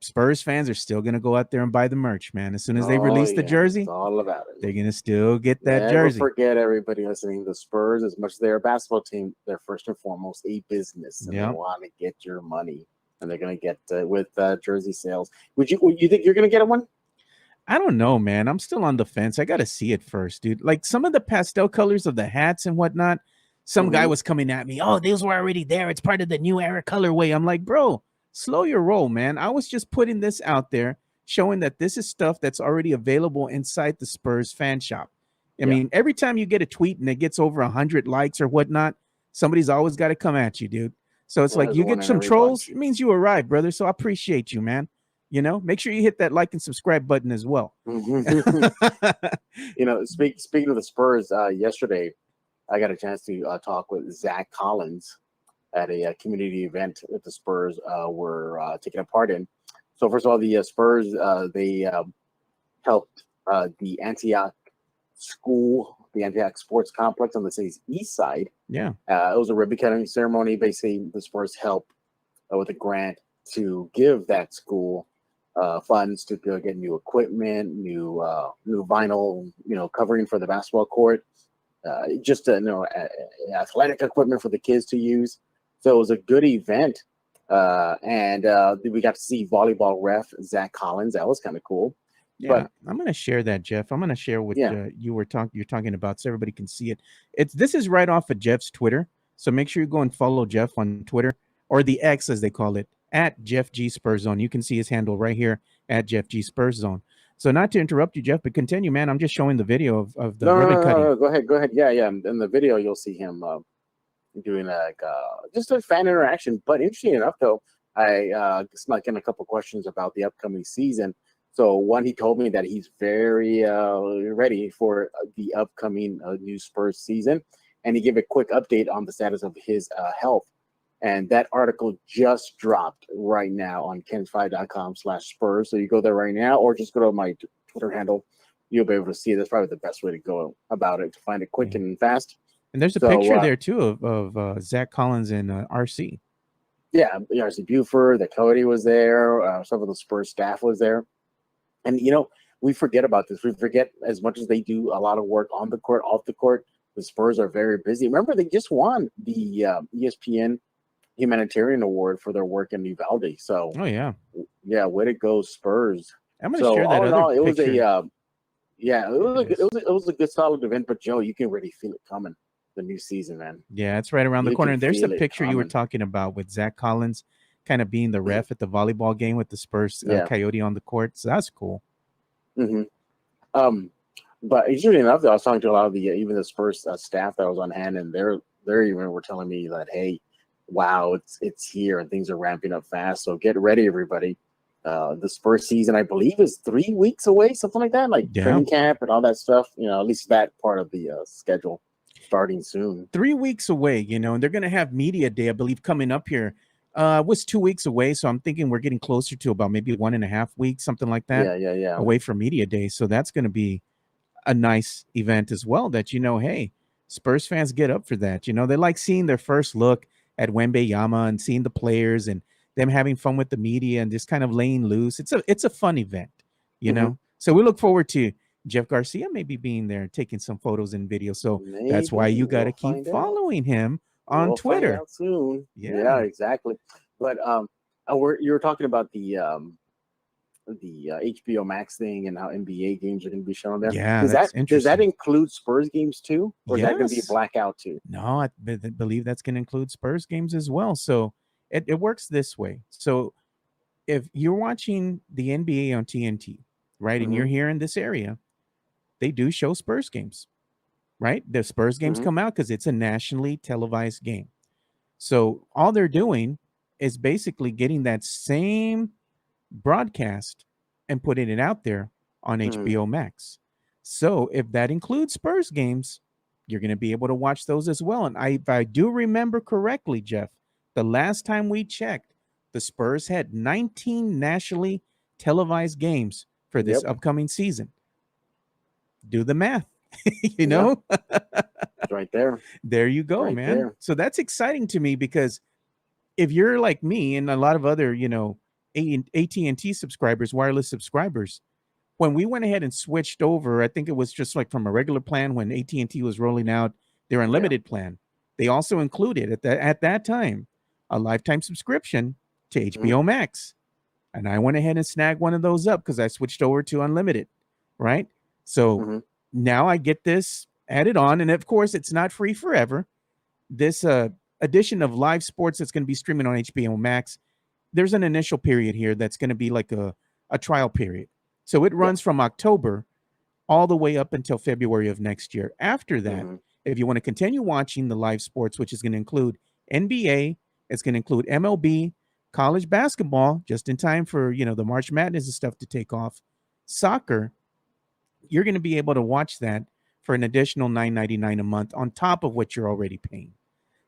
Spurs fans are still going to go out there and buy the merch, man. As soon as they release the jersey, it's all about it. They're going to still get that Never jersey. Forget, everybody listening, the Spurs, as much as they're a basketball team, they're first and foremost a business, and they want to get your money, and they're going to get with jersey sales. You think you're going to get one? I don't know, man. I'm still on the fence. I got to see it first, dude. Like some of the pastel colors of the hats and whatnot, some guy was coming at me. Oh, those were already there. It's part of the new era colorway. I'm like, bro, slow your roll, man. I was just putting this out there, showing that this is stuff that's already available inside the Spurs fan shop. I mean, every time you get a tweet and it gets over 100 likes or whatnot, somebody's always got to come at you, dude. So it's like you get some trolls, it means you arrived, brother. So I appreciate you, man. Make sure you hit that like and subscribe button as well. Speaking of the Spurs, yesterday I got a chance to talk with Zach Collins at a community event that the Spurs were taking a part in. So first of all, the Spurs, they helped the Antioch School, the Antioch Sports Complex on the city's east side. Yeah. It was a ribbon cutting ceremony. Basically, the Spurs helped with a grant to give that school funds to go get new equipment, new vinyl, covering for the basketball court, just athletic equipment for the kids to use. So it was a good event, and we got to see volleyball ref Zach Collins. That was kind of cool. Yeah, but I'm going to share that, Jeff. I'm going to share what you're talking about, so everybody can see it. This is right off of Jeff's Twitter, so make sure you go and follow Jeff on Twitter, or the X as they call it, at Jeff G Spurs Zone. You can see his handle right here at Jeff G Spurs Zone. So not to interrupt you, Jeff, but continue, man. I'm just showing the video of the ribbon cutting. No, go ahead. Yeah. In the video, you'll see him doing just a fan interaction. But interesting enough, though, I snuck in a couple questions about the upcoming season. So one, he told me that he's very ready for the upcoming new Spurs season, and he gave a quick update on the status of his health. And that article just dropped right now on kens5.com/Spurs. So you go there right now, or just go to my Twitter handle. You'll be able to see it. That's probably the best way to go about it, to find it quick and fast. And there's a picture there too of Zach Collins and RC. Yeah, RC Buford, the Cody was there. Some of the Spurs staff was there. And, we forget about this. We forget, as much as they do a lot of work on the court, off the court, the Spurs are very busy. Remember, they just won the ESPN Humanitarian Award for their work in Uvalde. So, way to go, Spurs. I'm going to share that other picture. It was a good, solid event. But Joe, you can really feel it coming. The new season, man. Yeah, it's right around the corner. And there's the picture you were talking about with Zach Collins kind of being the ref at the volleyball game with the Spurs Coyote on the court. So that's cool. Mm-hmm. But interestingly enough, I was talking to a lot of the even the Spurs staff that was on hand, and they're even were telling me that, hey, wow, it's here and things are ramping up fast. So get ready, everybody. The Spurs season, I believe, is 3 weeks away, something like that, like training camp and all that stuff. At least that part of the schedule starting soon. 3 weeks away, and they're going to have media day, I believe, coming up here. Was 2 weeks away, so I'm thinking we're getting closer to about maybe 1.5 weeks, something like that. Yeah. Away from media day, so that's going to be a nice event as well. That hey, Spurs fans get up for that. They like seeing their first look at Wembanyama and seeing the players and them having fun with the media and just kind of laying loose. It's a fun event, know. So we look forward to Jeff Garcia maybe being there, taking some photos and videos. So that's why you got to keep following him on Twitter. Find out soon. Yeah, exactly. But you were talking about the HBO Max thing and how NBA games are going to be shown there. Yeah, does that include Spurs games too, or is that going to be a blackout too? No, I believe that's going to include Spurs games as well. So it works this way. So if you're watching the NBA on TNT, right, and you're here in this area, they do show Spurs games, right? The Spurs games come out because it's a nationally televised game. So all they're doing is basically getting that same broadcast and putting it out there on HBO Max. So if that includes Spurs games, you're going to be able to watch those as well. And if I do remember correctly, Jeff, the last time we checked, the Spurs had 19 nationally televised games for this upcoming season. Do the math, know? It's right there. There you go, right, man. There. So that's exciting to me because if you're like me and a lot of other, AT&T subscribers, wireless subscribers, when we went ahead and switched over, I think it was just like from a regular plan when AT&T was rolling out their unlimited plan. They also included at that time a lifetime subscription to HBO Max. And I went ahead and snagged one of those up because I switched over to unlimited, right? So now I get this added on. And of course, it's not free forever. This edition of live sports that's going to be streaming on HBO Max, there's an initial period here that's going to be like a trial period. So it runs from October all the way up until February of next year. After that, if you want to continue watching the live sports, which is going to include NBA, it's going to include MLB, college basketball, just in time for, the March Madness and stuff to take off, soccer, you're going to be able to watch that for an additional $9.99 a month on top of what you're already paying.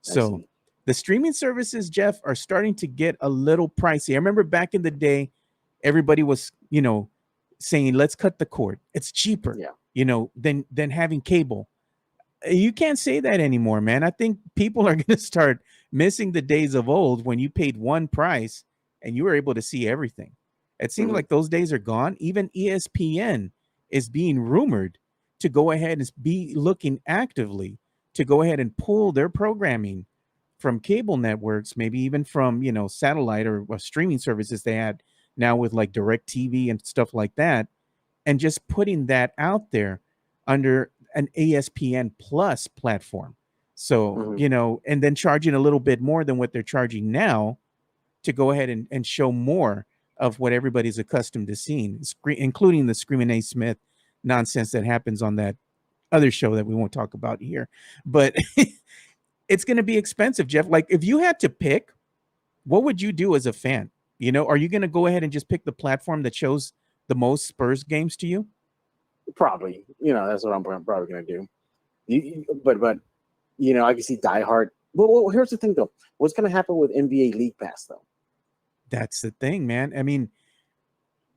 So the streaming services, Jeff, are starting to get a little pricey. I remember back in the day, everybody was, saying, let's cut the cord. It's cheaper, than having cable. You can't say that anymore, man. I think people are going to start missing the days of old when you paid one price and you were able to see everything. It seems like those days are gone. Even ESPN is being rumored to go ahead and be looking actively to go ahead and pull their programming from cable networks, maybe even from, satellite or streaming services they had now with like DirecTV and stuff like that, and just putting that out there under an ESPN Plus platform. So, and then charging a little bit more than what they're charging now to go ahead and show more of what everybody's accustomed to seeing, including the Screaming A. Smith nonsense that happens on that other show that we won't talk about here. But it's going to be expensive, Jeff. Like, if you had to pick, what would you do as a fan? Are you going to go ahead and just pick the platform that shows the most Spurs games to you? Probably. That's what I'm probably going to do. But I can see diehard Well, here's the thing, though. What's going to happen with NBA League Pass, though? That's the thing, man. I mean,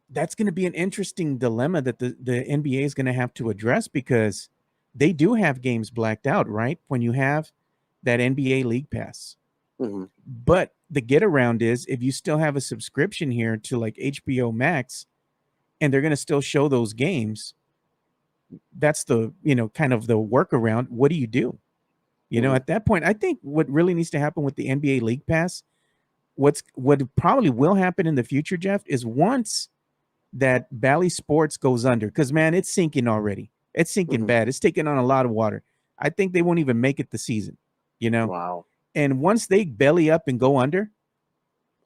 that's going to be an interesting dilemma that the NBA is going to have to address, because they do have games blacked out, right? When you have that NBA League Pass. Mm-hmm. But the get around is, if you still have a subscription here to like HBO Max, and they're going to still show those games, that's the, kind of the workaround. What do you do? At that point, I think what really needs to happen with the NBA League Pass, what probably will happen in the future, Jeff, is once that Bally Sports goes under, because, man, it's sinking already. It's sinking bad. It's taking on a lot of water. I think they won't even make it the season, Wow. And once they belly up and go under,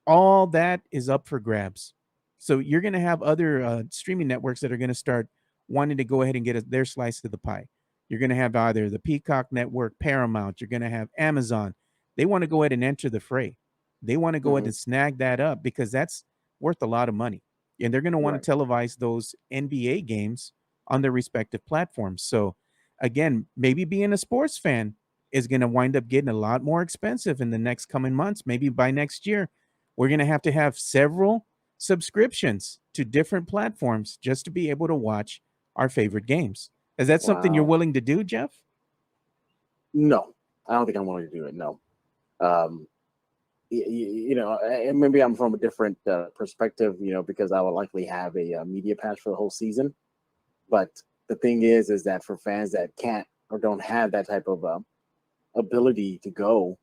all that is up for grabs. So you're going to have other streaming networks that are going to start wanting to go ahead and get their slice of the pie. You're going to have either the Peacock Network, Paramount. You're going to have Amazon. They want to go ahead and enter the fray. They want to go ahead and snag that up, because that's worth a lot of money. And they're going to want to televise those NBA games on their respective platforms. So, again, maybe being a sports fan is going to wind up getting a lot more expensive in the next coming months. Maybe by next year, we're going to have several subscriptions to different platforms just to be able to watch our favorite games. Is that something you're willing to do, Jeff? No, I don't think I'm willing to do it. No. Maybe I'm from a different perspective, because I will likely have a media pass for the whole season. But the thing is that for fans that can't or don't have that type of ability to go,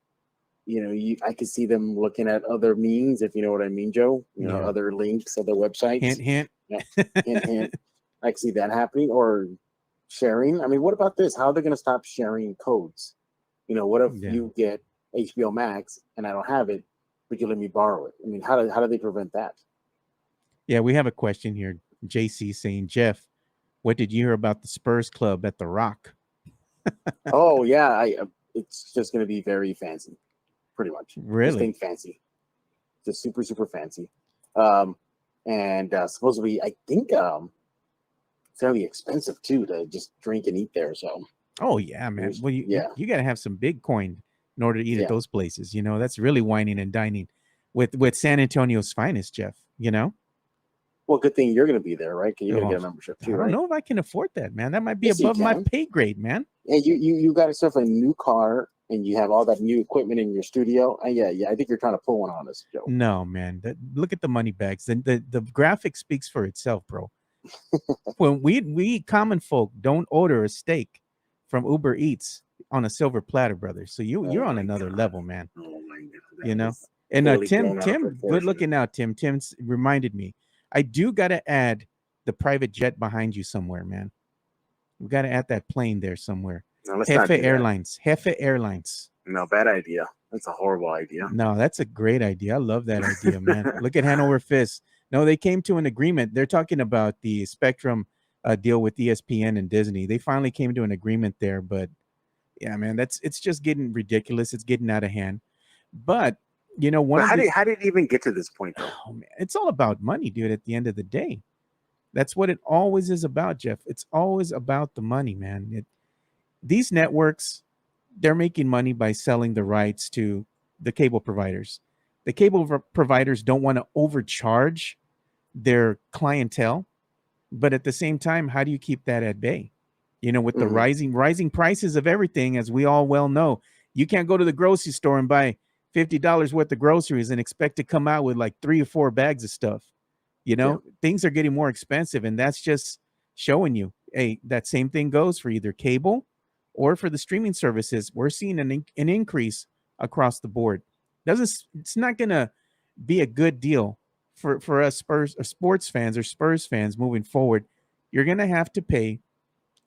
I could see them looking at other means, if you know what I mean, Joe. Other links, other websites. Hint, hint. Hint, hint. I can see that happening, or sharing. I mean, what about this? How are they going to stop sharing codes? What if you get HBO Max and I don't have it, but you let me borrow it? I mean, how do they prevent that? Yeah, we have a question here. JC saying, Jeff, what did you hear about the Spurs Club at the Rock? Oh yeah, it's just going to be very fancy, pretty much. Really? Just think fancy, just super super fancy, and supposedly I think fairly expensive too to just drink and eat there. So. Oh yeah, man. Well, you got to have some big coin in order to eat at those places. That's really whining and dining with San Antonio's finest, Jeff. Well, good thing you're going to be there, right? Because you're going to get a membership too, I don't right? know if I can afford that, man. That might be above my pay grade, man. And you got yourself a new car, and you have all that new equipment in your studio. And yeah, I think you're trying to pull one on us, Joe. No, man. Look at the money bags. The graphic speaks for itself, bro. When we common folk don't order a steak from Uber Eats on a silver platter, brother. So you're on another level, man. Oh my God. And Tim, good looking out, Tim. Tim's reminded me. I do got to add the private jet behind you somewhere, man. We got to add that plane there somewhere. No, let's Jefe not do that. Airlines. Jefe Airlines. No, bad idea. That's a horrible idea. No, that's a great idea. I love that idea, man. Look at Hanover Fist. No, they came to an agreement. They're talking about the Spectrum deal with ESPN and Disney. They finally came to an agreement there, but yeah, man, it's just getting ridiculous. It's getting out of hand. But how did it even get to this point, though? Oh, man, it's all about money, dude. At the end of the day, that's what it always is about, Jeff. It's always about the money, man. These networks, they're making money by selling the rights to the cable providers. The cable providers don't want to overcharge their clientele, but at the same time, how do you keep that at bay? With the rising prices of everything, as we all well know, you can't go to the grocery store and buy $50 worth of groceries and expect to come out with like 3 or 4 bags of stuff. Things are getting more expensive, and that's just showing you, hey, that same thing goes for either cable or for the streaming services. We're seeing an increase across the board. It's not going to be a good deal for us sports fans or Spurs fans moving forward. You're going to have to pay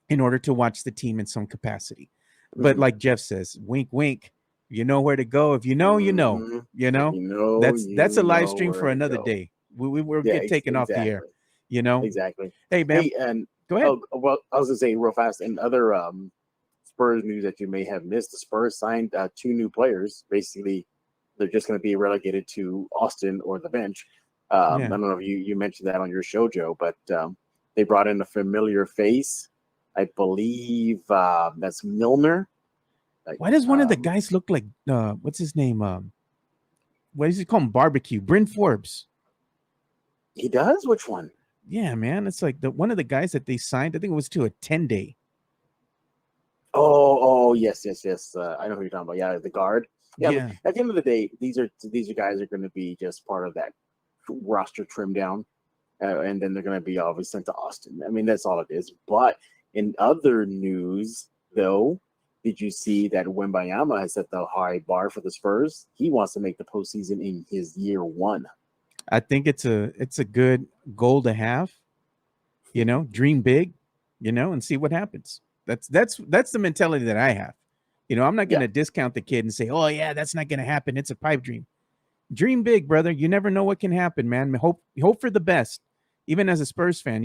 in order to watch the team in some capacity. But like Jeff says, wink, wink. You know where to go. If you know, you know. That's a live stream for another day. We'll get taken off the air. Exactly. Hey, man. Hey, and go ahead. Well, I was gonna say real fast. And other Spurs news that you may have missed: the Spurs signed 2 new players. Basically, they're just going to be relegated to Austin or the bench. I don't know if you mentioned that on your show, Joe, but they brought in a familiar face. I believe that's Milner. Like, Why does one of the guys look like what's his name? What is he called? Barbecue. Bryn Forbes. He does? Which one? Yeah, man. It's like the one of the guys that they signed. I think it was to a 10-day. Oh, yes. I know who you're talking about. Yeah, the guard. Yeah, Yeah. at the end of the day, these guys are going to be just part of that roster trim down, and then they're going to be obviously sent to Austin. I mean, that's all it is. But in other news, though, did you see that Wembayama has set the high bar for the Spurs? He wants to make the postseason in his year one. I think it's a good goal to have. Dream big, and see what happens. That's the mentality that I have. I'm not going to discount the kid and say, "Oh yeah, that's not going to happen. It's a pipe dream." Dream big, brother. You never know what can happen, man. Hope for the best. Even as a Spurs fan,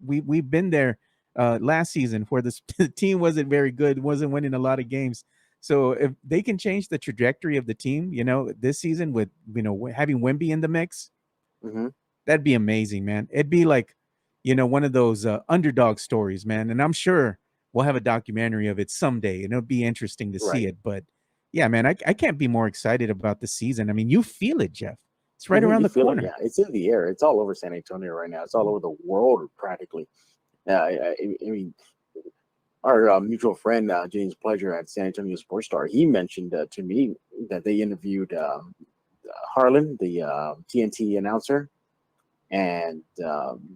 we've been there last season where the team wasn't very good, wasn't winning a lot of games. So if they can change the trajectory of the team, this season with having Wemby in the mix, that'd be amazing, man. It'd be like, one of those underdog stories, man. And I'm sure we'll have a documentary of it someday, and it'll be interesting to see it. But yeah, man, I can't be more excited about the season. I mean, you feel it, Jeff. It's right around the corner. Yeah, it's in the air. It's all over San Antonio right now. It's all over the world practically. I mean, our mutual friend James Pleasure at San Antonio Sports Star, he mentioned to me that they interviewed Harlan, the TNT announcer, and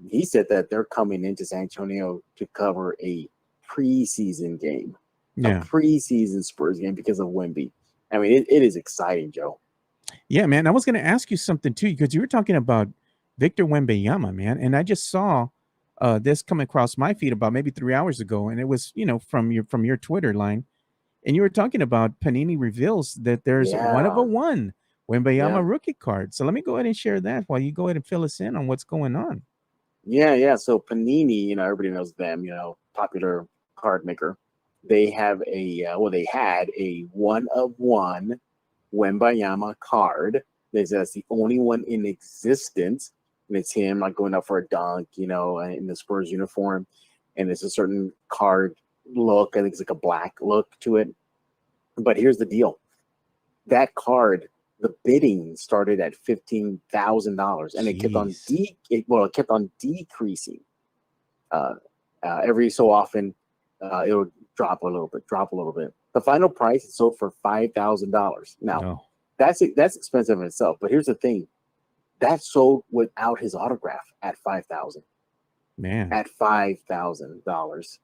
he said that they're coming into San Antonio to cover a preseason game, a preseason Spurs game because of Wemby. I mean, it is exciting, Joe. Yeah, man. I was going to ask you something too, because you were talking about Victor Wembanyama, man, and I just saw this come across my feed about maybe 3 hours ago, and it was from your Twitter line, and you were talking about Panini reveals that there's one of a one Wembanyama rookie card. So let me go ahead and share that while you go ahead and fill us in on what's going on. Yeah. So Panini, everybody knows them, popular card maker. They have they had a one of one Wembayama card. That's the only one in existence. And it's him like going up for a dunk, in the Spurs uniform. And it's a certain card look. I think it's like a black look to it. But here's the deal. That card, the bidding started at $15,000, and it kept on decreasing. Every so often, it would drop a little bit. The final price is sold for $5,000. Now, that's expensive in itself. But here's the thing: that sold without his autograph at $5,000. Man, at $5,000.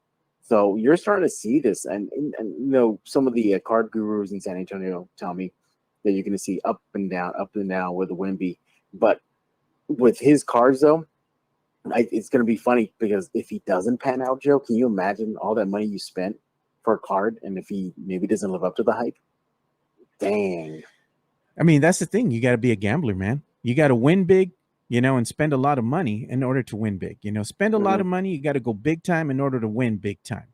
So you're starting to see this, and some of the card gurus in San Antonio tell me that you're going to see up and down with Wemby. But with his cards, though, it's going to be funny because if he doesn't pan out, Joe, can you imagine all that money you spent for a card, and if he maybe doesn't live up to the hype? Dang. I mean, that's the thing. You got to be a gambler, man. You got to win big, and spend a lot of money in order to win big. Spend a lot of money. You got to go big time in order to win big time.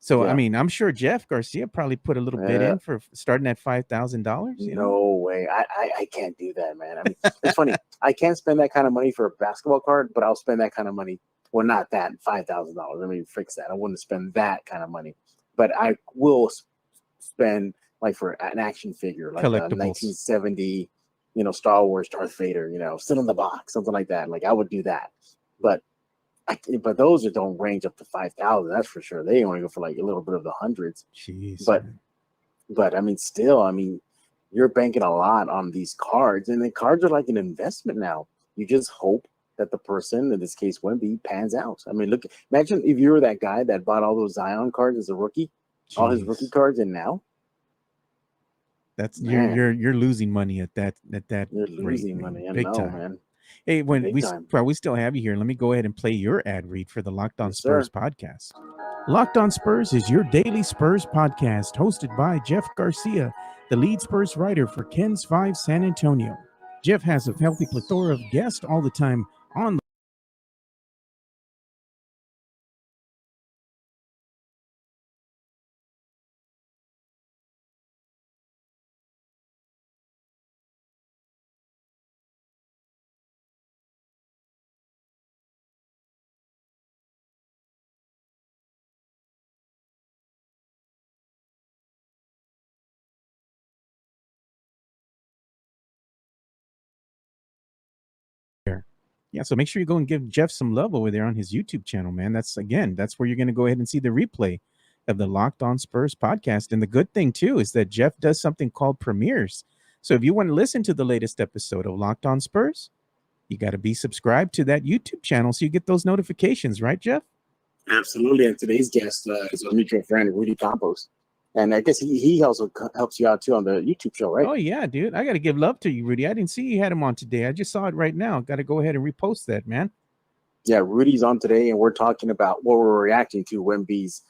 So I mean, I'm sure Jeff Garcia probably put a little bit in for starting at $5,000. No way. I can't do that, man. I mean, it's funny. I can't spend that kind of money for a basketball card, but I'll spend that kind of money. Well, not that $5,000. Let me fix that. I wouldn't spend that kind of money, but I will spend like for an action figure, like a 1970, Star Wars Darth Vader, still in the box, something like that. Like I would do that, but those don't range up to 5,000. That's for sure. They only go for like a little bit of the hundreds. Jeez. But I mean, still, I mean, you're banking a lot on these cards, and the cards are like an investment now. You just hope that the person, in this case Wemby, pans out. I mean, imagine if you were that guy that bought all those Zion cards as a rookie, all his rookie cards, and now that's you're losing money at that you're losing rate, money. I big know, time. man. Hey, when we still have you here, let me go ahead and play your ad read for the Locked On Spurs podcast. Locked On Spurs is your daily Spurs podcast, hosted by Jeff Garcia, the lead Spurs writer for Ken's 5 San Antonio. Jeff has a healthy plethora of guests all the time on the Yeah, so make sure you go and give Jeff some love over there on his YouTube channel, man. That's where you're going to go ahead and see the replay of the Locked On Spurs podcast. And the good thing too is that Jeff does something called premieres. So if you want to listen to the latest episode of Locked On Spurs, you got to be subscribed to that YouTube channel so you get those notifications, right, Jeff? Absolutely. And today's guest is a mutual friend, Rudy Campos. And I guess he also helps you out too on the YouTube show, right? Oh, yeah, dude. I got to give love to you, Rudy. I didn't see you had him on today. I just saw it right now. Got to go ahead and repost that, man. Yeah, Rudy's on today, and we're talking about what we're reacting to Wemby's,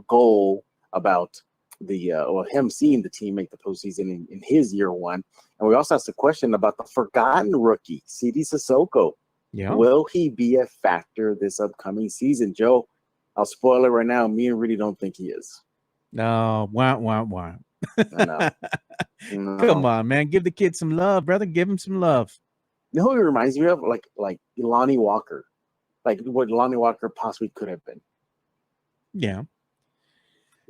goal about him seeing the team make the postseason in his year one. And we also asked a question about the forgotten rookie, CD Sissoko. Yeah. Will he be a factor this upcoming season, Joe? I'll spoil it right now. Me and Rudy don't think he is. No, wah. No. Come on, man. Give the kid some love, brother. Give him some love. You know who he reminds me of? Like Lonnie Walker. Like what Lonnie Walker possibly could have been. Yeah.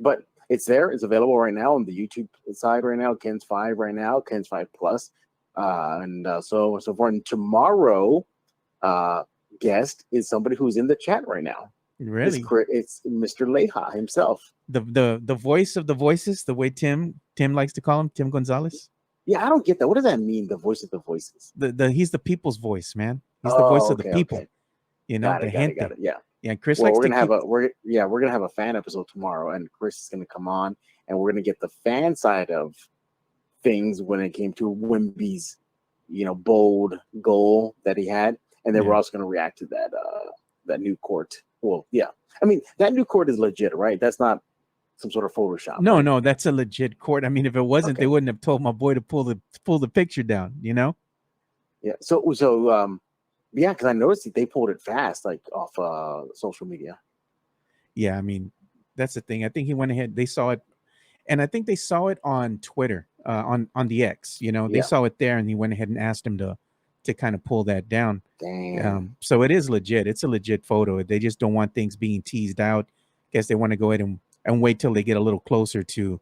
But it's there. It's available right now on the YouTube side right now. Ken's 5 right now. Ken's 5 Plus. So far. And tomorrow, guest is somebody who's in the chat right now. Really? It's Mr. Leja himself. The voice of the voices, the way Tim likes to call him, Tim Gonzalez. Yeah, I don't get that. What does that mean? The voice of the voices. He's the people's voice, man. He's the voice of the people. Okay. You know, Got it. Yeah. Yeah, Chris. Well, we're gonna have a fan episode tomorrow, and Chris is gonna come on, and we're gonna get the fan side of things when it came to Wemby's, bold goal that he had, and then we're also gonna react to that new court. Well, yeah, I mean that new court is legit, right? That's not some sort of Photoshop. No, right? no, that's a legit court. I mean, if it wasn't, they wouldn't have told my boy to pull the picture down. You know? Yeah. So yeah, because I noticed they pulled it fast, like off social media. Yeah, I mean, that's the thing. I think he went ahead. They saw it, and I think they saw it on Twitter, on the X. They saw it there, and he went ahead and asked him to kind of pull that down. Damn. So it is legit. It's a legit photo. They just don't want things being teased out. Guess they want to go ahead and wait till they get a little closer to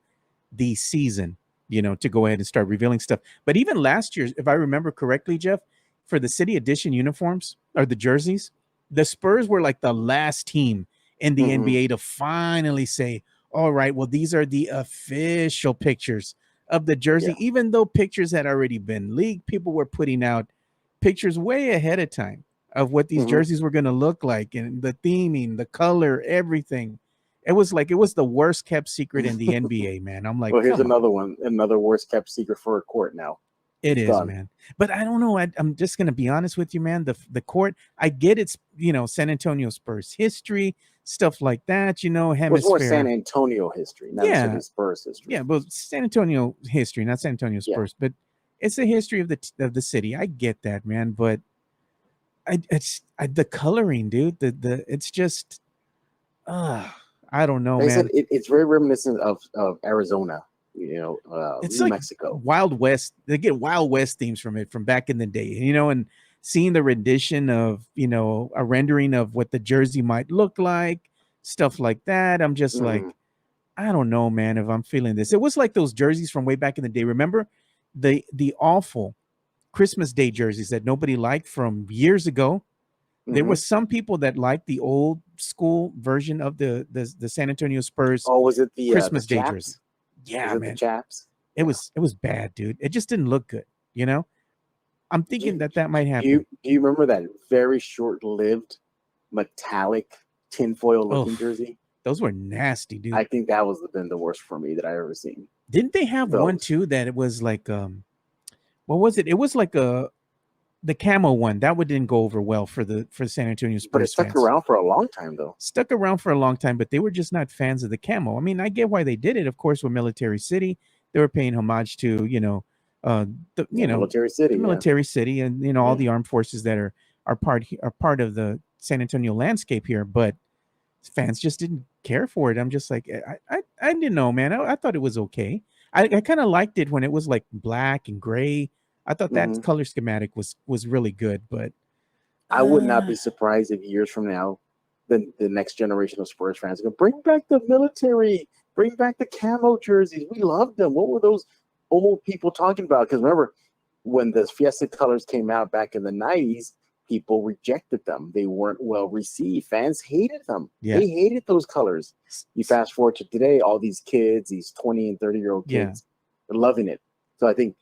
the season, to go ahead and start revealing stuff. But even last year, if I remember correctly, Jeff, for the City Edition uniforms or the jerseys, the Spurs were like the last team in the NBA to finally say, all right, well, these are the official pictures of the jersey. Yeah. Even though pictures had already been leaked, people were putting out pictures way ahead of time of what these jerseys were going to look like, and the theming, the color, everything. It was the worst kept secret in the NBA, man. I'm like, well, here's another one, another worst kept secret for a court now. It is, man. But I don't know. I'm just going to be honest with you, man. The court, I get it's, San Antonio Spurs history, stuff like that, Hemisphere. It's more San Antonio history, not necessarily Spurs history. Yeah, but San Antonio history, not San Antonio Spurs, but it's the history of the city. I get that, man. But it's the coloring, dude. It's just, I don't know, man. Said it's very reminiscent of Arizona. It's like Mexico, Wild West. They get Wild West themes from it from back in the day, and seeing the rendition of, a rendering of what the jersey might look like, stuff like that. I'm just like, I don't know, man, if I'm feeling this. It was like those jerseys from way back in the day. Remember the awful Christmas Day jerseys that nobody liked from years ago? There were some people that liked the old school version of the San Antonio Spurs. Oh, was it the Christmas Day jersey? Yeah, man. The chaps? It was bad, dude. It just didn't look good, I'm thinking that might happen. Do you remember that very short-lived metallic tinfoil looking jersey? Those were nasty, dude. I think that was been the worst for me that I ever seen. Didn't they have one too that it was like what was it? It was like the camo one. That one didn't go over well for San Antonio Spurs. But it stuck around for a long time though. Stuck around for a long time, but they were just not fans of the camo. I mean, I get why they did it. Of course, with Military City, they were paying homage to, Military City, and all the armed forces that are part of the San Antonio landscape here. But fans just didn't care for it. I'm just like, I didn't know, man. I thought it was okay. I kind of liked it when it was like black and gray. I thought that color schematic was really good, but I would not be surprised if years from now, the next generation of Spurs fans are going to bring back the military, bring back the camo jerseys. We loved them. What were those old people talking about? Because remember, when the Fiesta colors came out back in the 90s, people rejected them. They weren't well received. Fans hated them. Yeah. They hated those colors. You fast forward to today, all these kids, these 20 and 30-year-old kids, are loving it. So I think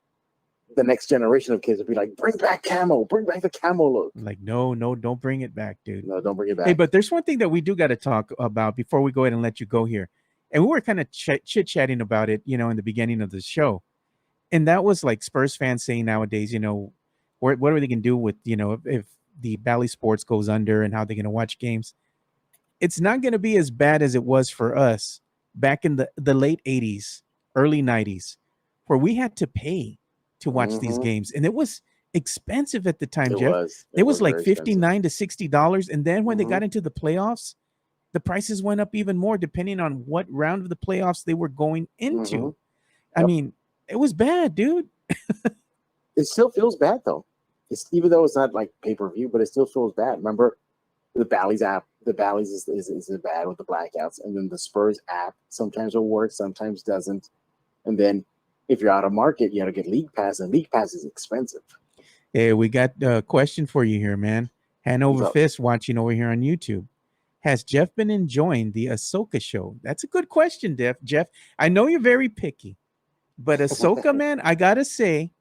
the next generation of kids will be like, bring back camo, bring back the camo look. Like, no, don't bring it back, dude. No, don't bring it back. Hey, but there's one thing that we do got to talk about before we go ahead and let you go here. And we were kind of chit-chatting about it, in the beginning of the show. And that was like Spurs fans saying nowadays, what are they going to do with, if the Bally Sports goes under and how they're going to watch games. It's not going to be as bad as it was for us back in the late 80s, early 90s, where we had to pay to watch these games. And it was expensive at the time, Jeff. It was like $59 to $60. And then when they got into the playoffs, the prices went up even more depending on what round of the playoffs they were going into. I mean, it was bad, dude. It still feels bad, though. Even though it's not like pay-per-view, but it still feels bad. Remember the Bally's app? The Bally's is bad with the blackouts. And then the Spurs app sometimes will work, sometimes doesn't. And then if you're out of market, you got to get League Pass, and League Pass is expensive. Hey, we got a question for you here, man. Hand over fist watching over here on YouTube. Has Jeff been enjoying the Ahsoka show? That's a good question, Jeff. I know you're very picky, but Ahsoka, man, I got to say,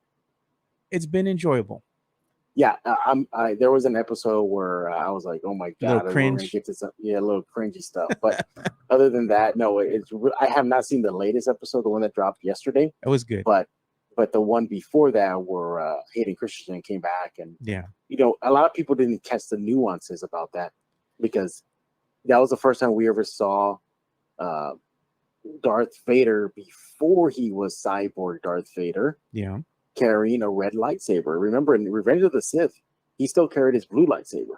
it's been enjoyable. Yeah, there was an episode where I was like, "Oh my god, a cringe." Get this, a little cringy stuff. But other than that, no, I have not seen the latest episode, the one that dropped yesterday. It was good, but the one before that, where Hayden Christensen came back, and a lot of people didn't catch the nuances about that because that was the first time we ever saw Darth Vader before he was cyborg Darth Vader. Yeah. Carrying a red lightsaber. Remember, in Revenge of the Sith, he still carried his blue lightsaber.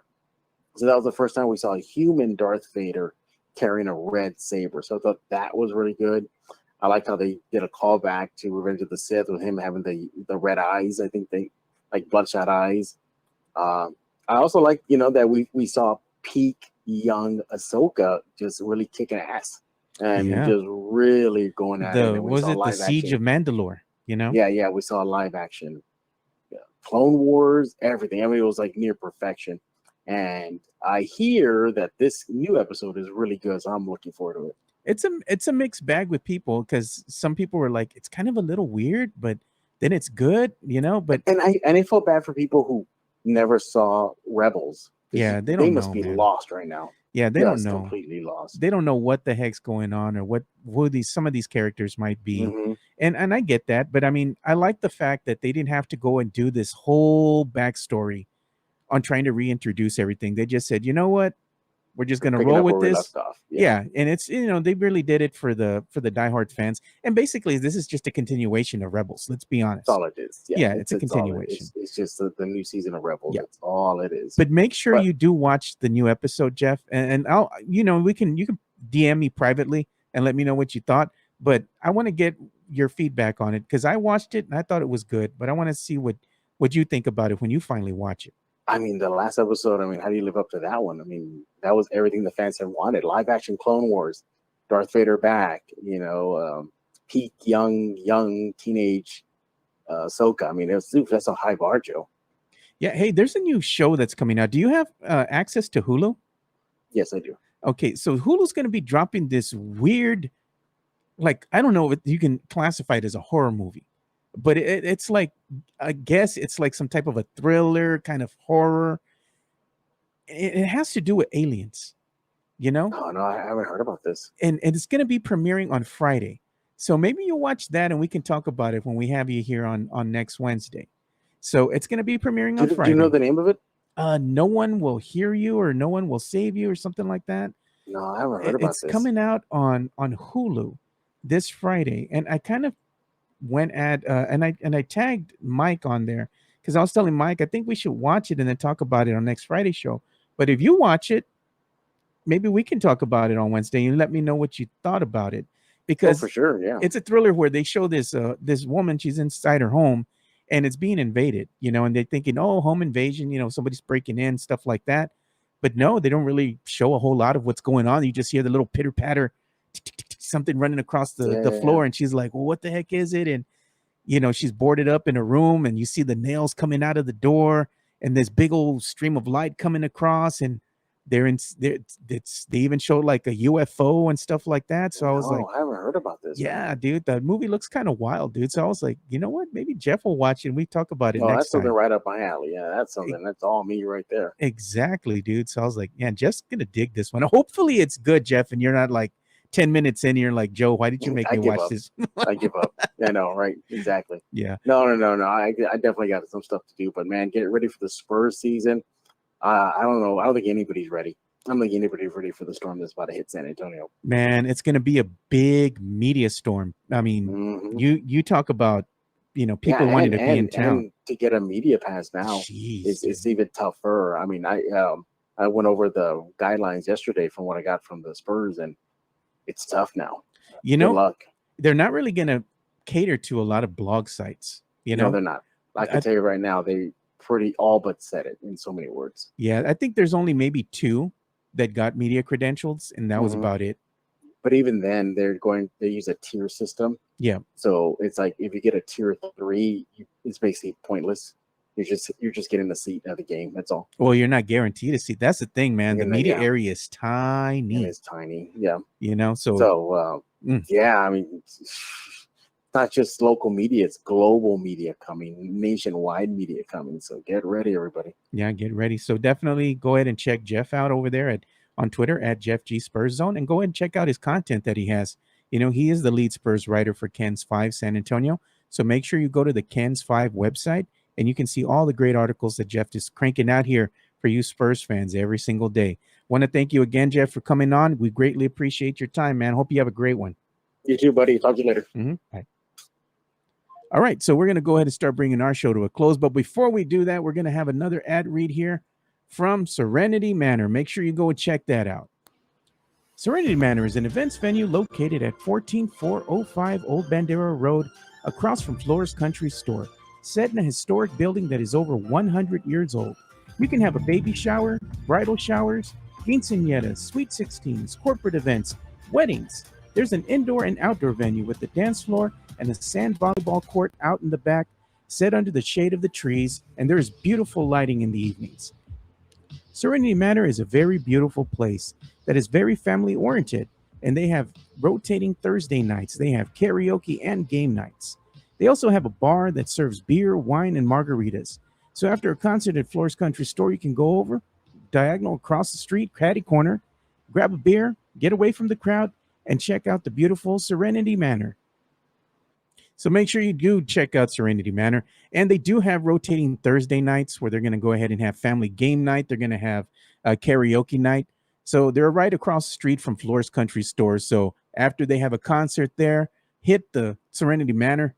So that was the first time we saw a human Darth Vader carrying a red saber. So I thought that was really good. I like how they did a callback to Revenge of the Sith with him having the red eyes. I think they like bloodshot eyes. I also like, that we saw peak young Ahsoka just really kicking ass and just really going at it. Was it the Siege of Mandalore? Yeah, we saw live action, Clone Wars, everything. I mean, it was like near perfection. And I hear that this new episode is really good, so I'm looking forward to it. It's a mixed bag with people because some people were like, it's kind of a little weird, but then it's good, But and I feel bad for people who never saw Rebels. Yeah, they must be lost right now. Yeah, they don't know. Completely lost. They don't know what the heck's going on or who some of these characters might be. And I get that, but I mean, I like the fact that they didn't have to go and do this whole backstory on trying to reintroduce everything. They just said, you know what? We're just going to roll with this. Yeah. And it's, they really did it for the diehard fans. And basically, this is just a continuation of Rebels. Let's be honest. That's all it is. Yeah, it's a continuation. It's just the new season of Rebels. That's all it is. But make sure you do watch the new episode, Jeff. And I'll, you can DM me privately and let me know what you thought. But I want to get your feedback on it because I watched it and I thought it was good. But I want to see what you think about it when you finally watch it. I mean, the last episode, how do you live up to that one? I mean, that was everything the fans have wanted. Live action Clone Wars, Darth Vader back, peak young teenage Ahsoka. I mean, that's a high bar, Joe. Yeah. Hey, there's a new show that's coming out. Do you have access to Hulu? Yes, I do. Okay. So Hulu's going to be dropping this weird, like, I don't know if you can classify it as a horror movie. But it's like, I guess it's like some type of a thriller kind of horror. It has to do with aliens, Oh, no, I haven't heard about this. And it's going to be premiering on Friday. So maybe you'll watch that and we can talk about it when we have you here on next Wednesday. So it's going to be premiering on Friday. Do you know the name of it? No One Will Hear You or No One Will Save You or something like that. No, I haven't heard about this. It's coming out on Hulu this Friday. And I kind of went at and I tagged Mike on there because I was telling Mike I think we should watch it and then talk about it on next Friday show. But if you watch it, maybe we can talk about it on Wednesday and let me know what you thought about it. Because for sure, yeah, it's a thriller where they show this woman, she's inside her home and it's being invaded, and they're thinking, oh, home invasion, somebody's breaking in, stuff like that. But no, they don't really show a whole lot of what's going on. You just hear the little pitter patter, something running across the floor, and she's like, well, what the heck is it? And she's boarded up in a room, and you see the nails coming out of the door, and this big old stream of light coming across, and they even showed like a UFO and stuff like that. So I was like, I haven't heard about this. yeah, dude, the movie looks kind of wild, dude. So I was like, you know what? Maybe Jeff will watch it and we talk about it Oh, next that's something time. right up my alley. Yeah, that's something. That's all me right there. Exactly, dude. So I was like, yeah, Jeff's gonna dig this one. Hopefully it's good, Jeff, and you're not like 10 minutes in, and you're like, Joe, why did you make me watch this? I give up. I know, right? Exactly. Yeah. No. I definitely got some stuff to do, but man, get ready for the Spurs season. I don't know. I don't think anybody's ready. I don't think anybody's ready for the storm that's about to hit San Antonio. Man, it's gonna be a big media storm. I mean, you talk about, people wanting to be in town. And to get a media pass now is even tougher. I mean, I went over the guidelines yesterday from what I got from the Spurs, and it's tough now. Good luck. They're not really gonna cater to a lot of blog sites. No, they're not. I can tell you right now, they pretty all but said it in so many words. Yeah, I think there's only maybe 2 that got media credentials, and that was about it. But even then, they use a tier system. Yeah. So it's like if you get a tier 3, it's basically pointless. You're just getting the seat of the game. That's all. Well, you're not guaranteed a seat. That's the thing, man. The media area is tiny. It's tiny. Yeah. Yeah. I mean, it's not just local media, it's global media coming, nationwide media coming. So get ready, everybody. Yeah, get ready. So definitely go ahead and check Jeff out over there on Twitter at Jeff G Spurs Zone, and go ahead and check out his content that he has. He is the lead Spurs writer for Ken's 5 San Antonio. So make sure you go to the Ken's 5 website, and you can see all the great articles that Jeff is cranking out here for you Spurs fans every single day. Want to thank you again, Jeff, for coming on. We greatly appreciate your time, man. Hope you have a great one. You too, buddy. Talk to you later. Bye. All right, so we're going to go ahead and start bringing our show to a close. But before we do that, we're going to have another ad read here from Serenity Manor. Make sure you go and check that out. Serenity Manor is an events venue located at 14405 Old Bandera Road, across from Flores Country Store, set in a historic building that is over 100 years old. You can have a baby shower, bridal showers, quinceañeras, sweet 16s, corporate events, weddings. There's an indoor and outdoor venue with a dance floor and a sand volleyball court out in the back, set under the shade of the trees, and there is beautiful lighting in the evenings. Serenity Manor is a very beautiful place that is very family oriented, and they have rotating Thursday nights. They have karaoke and game nights. They also have a bar that serves beer, wine, and margaritas. So after a concert at Flores Country Store, you can go over, diagonal across the street, catty corner, grab a beer, get away from the crowd, and check out the beautiful Serenity Manor. So make sure you do check out Serenity Manor. And they do have rotating Thursday nights where they're going to go ahead and have family game night. They're going to have a karaoke night. So they're right across the street from Flores Country Store. So after they have a concert there, hit the Serenity Manor,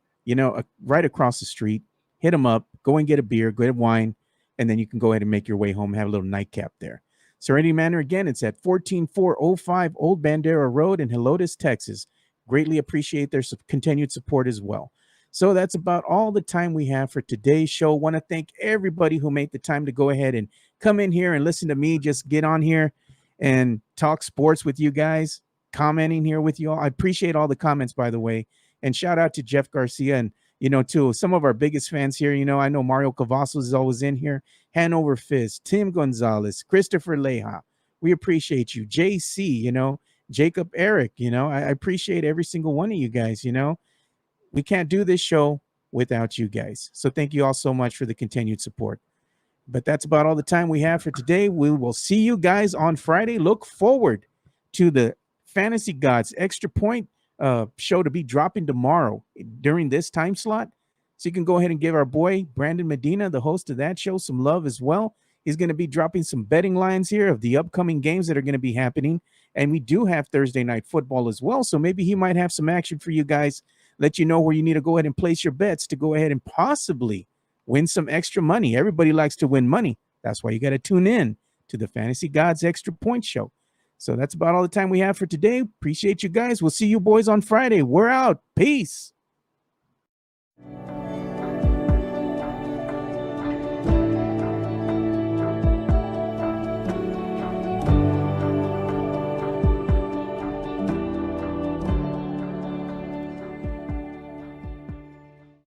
right across the street, hit them up, go and get a beer, get wine, and then you can go ahead and make your way home and have a little nightcap there. Serenity Manor, again, it's at 14405 Old Bandera Road in Helotes, Texas. Greatly appreciate their continued support as well. So that's about all the time we have for today's show. Want to thank everybody who made the time to go ahead and come in here and listen to me just get on here and talk sports with you guys, commenting here with you all. I appreciate all the comments, by the way. And shout out to Jeff Garcia and, to some of our biggest fans here. I know Mario Cavazos is always in here. Hanover Fizz, Tim Gonzalez, Christopher Leja. We appreciate you. JC, Jacob Eric, I appreciate every single one of you guys. We can't do this show without you guys. So thank you all so much for the continued support. But that's about all the time we have for today. We will see you guys on Friday. Look forward to the Fantasy Gods Extra Point show to be dropping tomorrow during this time slot. So you can go ahead and give our boy Brandon Medina, the host of that show, some love as well. He's going to be dropping some betting lines here of the upcoming games that are going to be happening. And we do have Thursday night football as well. So maybe he might have some action for you guys, let you know where you need to go ahead and place your bets to go ahead and possibly win some extra money. Everybody likes to win money. That's why you got to tune in to the Fantasy Gods Extra Point Show. So that's about all the time we have for today. Appreciate you guys. We'll see you boys on Friday. We're out. Peace.